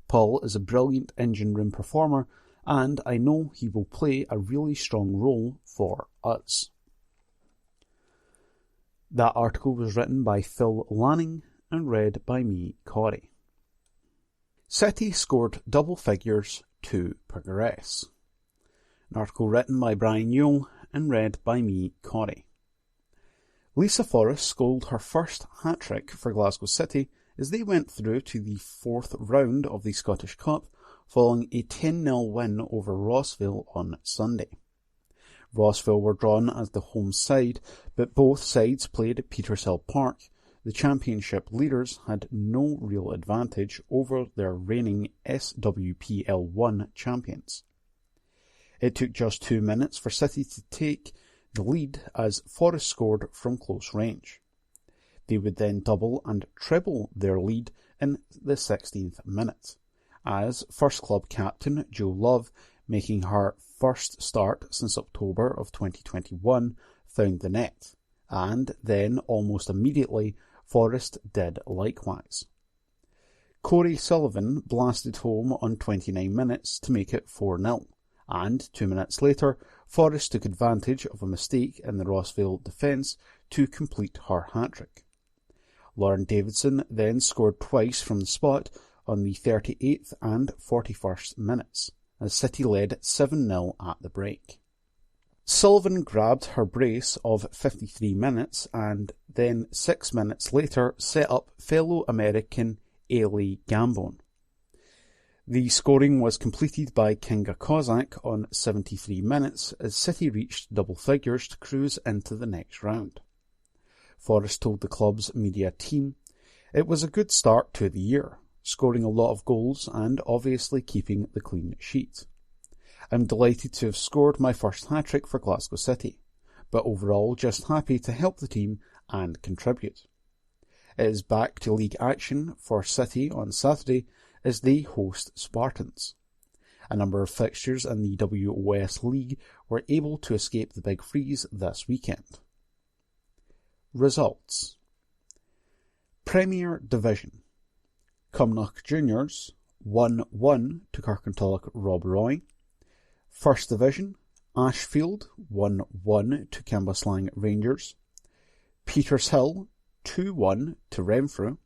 Paul is a brilliant engine room performer, and I know he will play a really strong role for us." That article was written by Phil Lanning and read by me, Corey. City scored double figures to progress. An article written by Brian Newell and read by me, Corey. Lisa Forrest scored her first hat-trick for Glasgow City as they went through to the fourth round of the Scottish Cup following a 10-0 win over Rossville on Sunday. Rossville were drawn as the home side, but both sides played at Petershill Park. The championship leaders had no real advantage over their reigning SWPL1 champions. It took just 2 minutes for City to take the lead as Forrest scored from close range. They would then double and treble their lead in the 16th minute, as first club captain Jo Love, making her first start since October of 2021, found the net, and then almost immediately Forrest did likewise. Corey Sullivan blasted home on 29 minutes to make it 4-0, and 2 minutes later Forrest took advantage of a mistake in the Rossville defence to complete her hat-trick. Lauren Davidson then scored twice from the spot on the 38th and 41st minutes, as City led 7-0 at the break. Sullivan grabbed her brace of 53 minutes and then 6 minutes later set up fellow American Ailey Gambone. The scoring was completed by Kinga Kozak on 73 minutes as City reached double figures to cruise into the next round. Forrest told the club's media team, "It was a good start to the year, scoring a lot of goals and obviously keeping the clean sheet. I'm delighted to have scored my first hat-trick for Glasgow City, but overall just happy to help the team and contribute." It is back to league action for City on Saturday as they host Spartans. A number of fixtures in the WOS League were able to escape the big freeze this weekend. Results. Premier Division. Cumnock Juniors 1-1 to Kirkintilloch Rob Roy. First Division, Ashfield 1-1 to Cambuslang Rangers. Petershill 2-1 to Renfrew.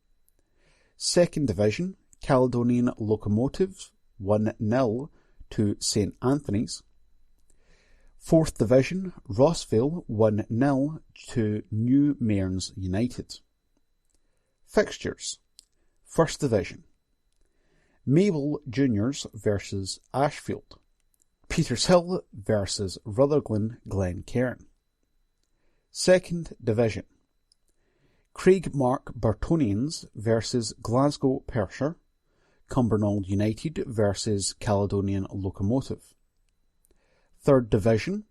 Second Division, Caledonian Locomotives 1-0 to St Anthony's. Fourth Division, Rossville 1-0 to New Mearns United. Fixtures. First Division. Mabel Juniors versus Ashfield. Petershill versus Rutherglen Glencairn. Second Division. Craigmark Burtonians versus Glasgow Pershore. Cumbernauld United versus Caledonian Locomotive. Third Division.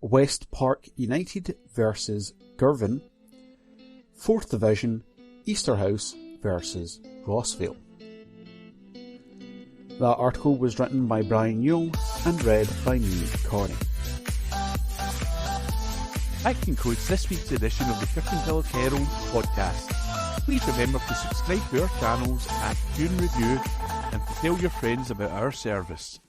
West Park United versus Girvan. Fourth Division. Easterhouse versus Rossville. That article was written by Brian Newell and read by me, Corey. That concludes this week's edition of the Kirkintilloch Herald podcast. Please remember to subscribe to our channels, review, and to tell your friends about our service.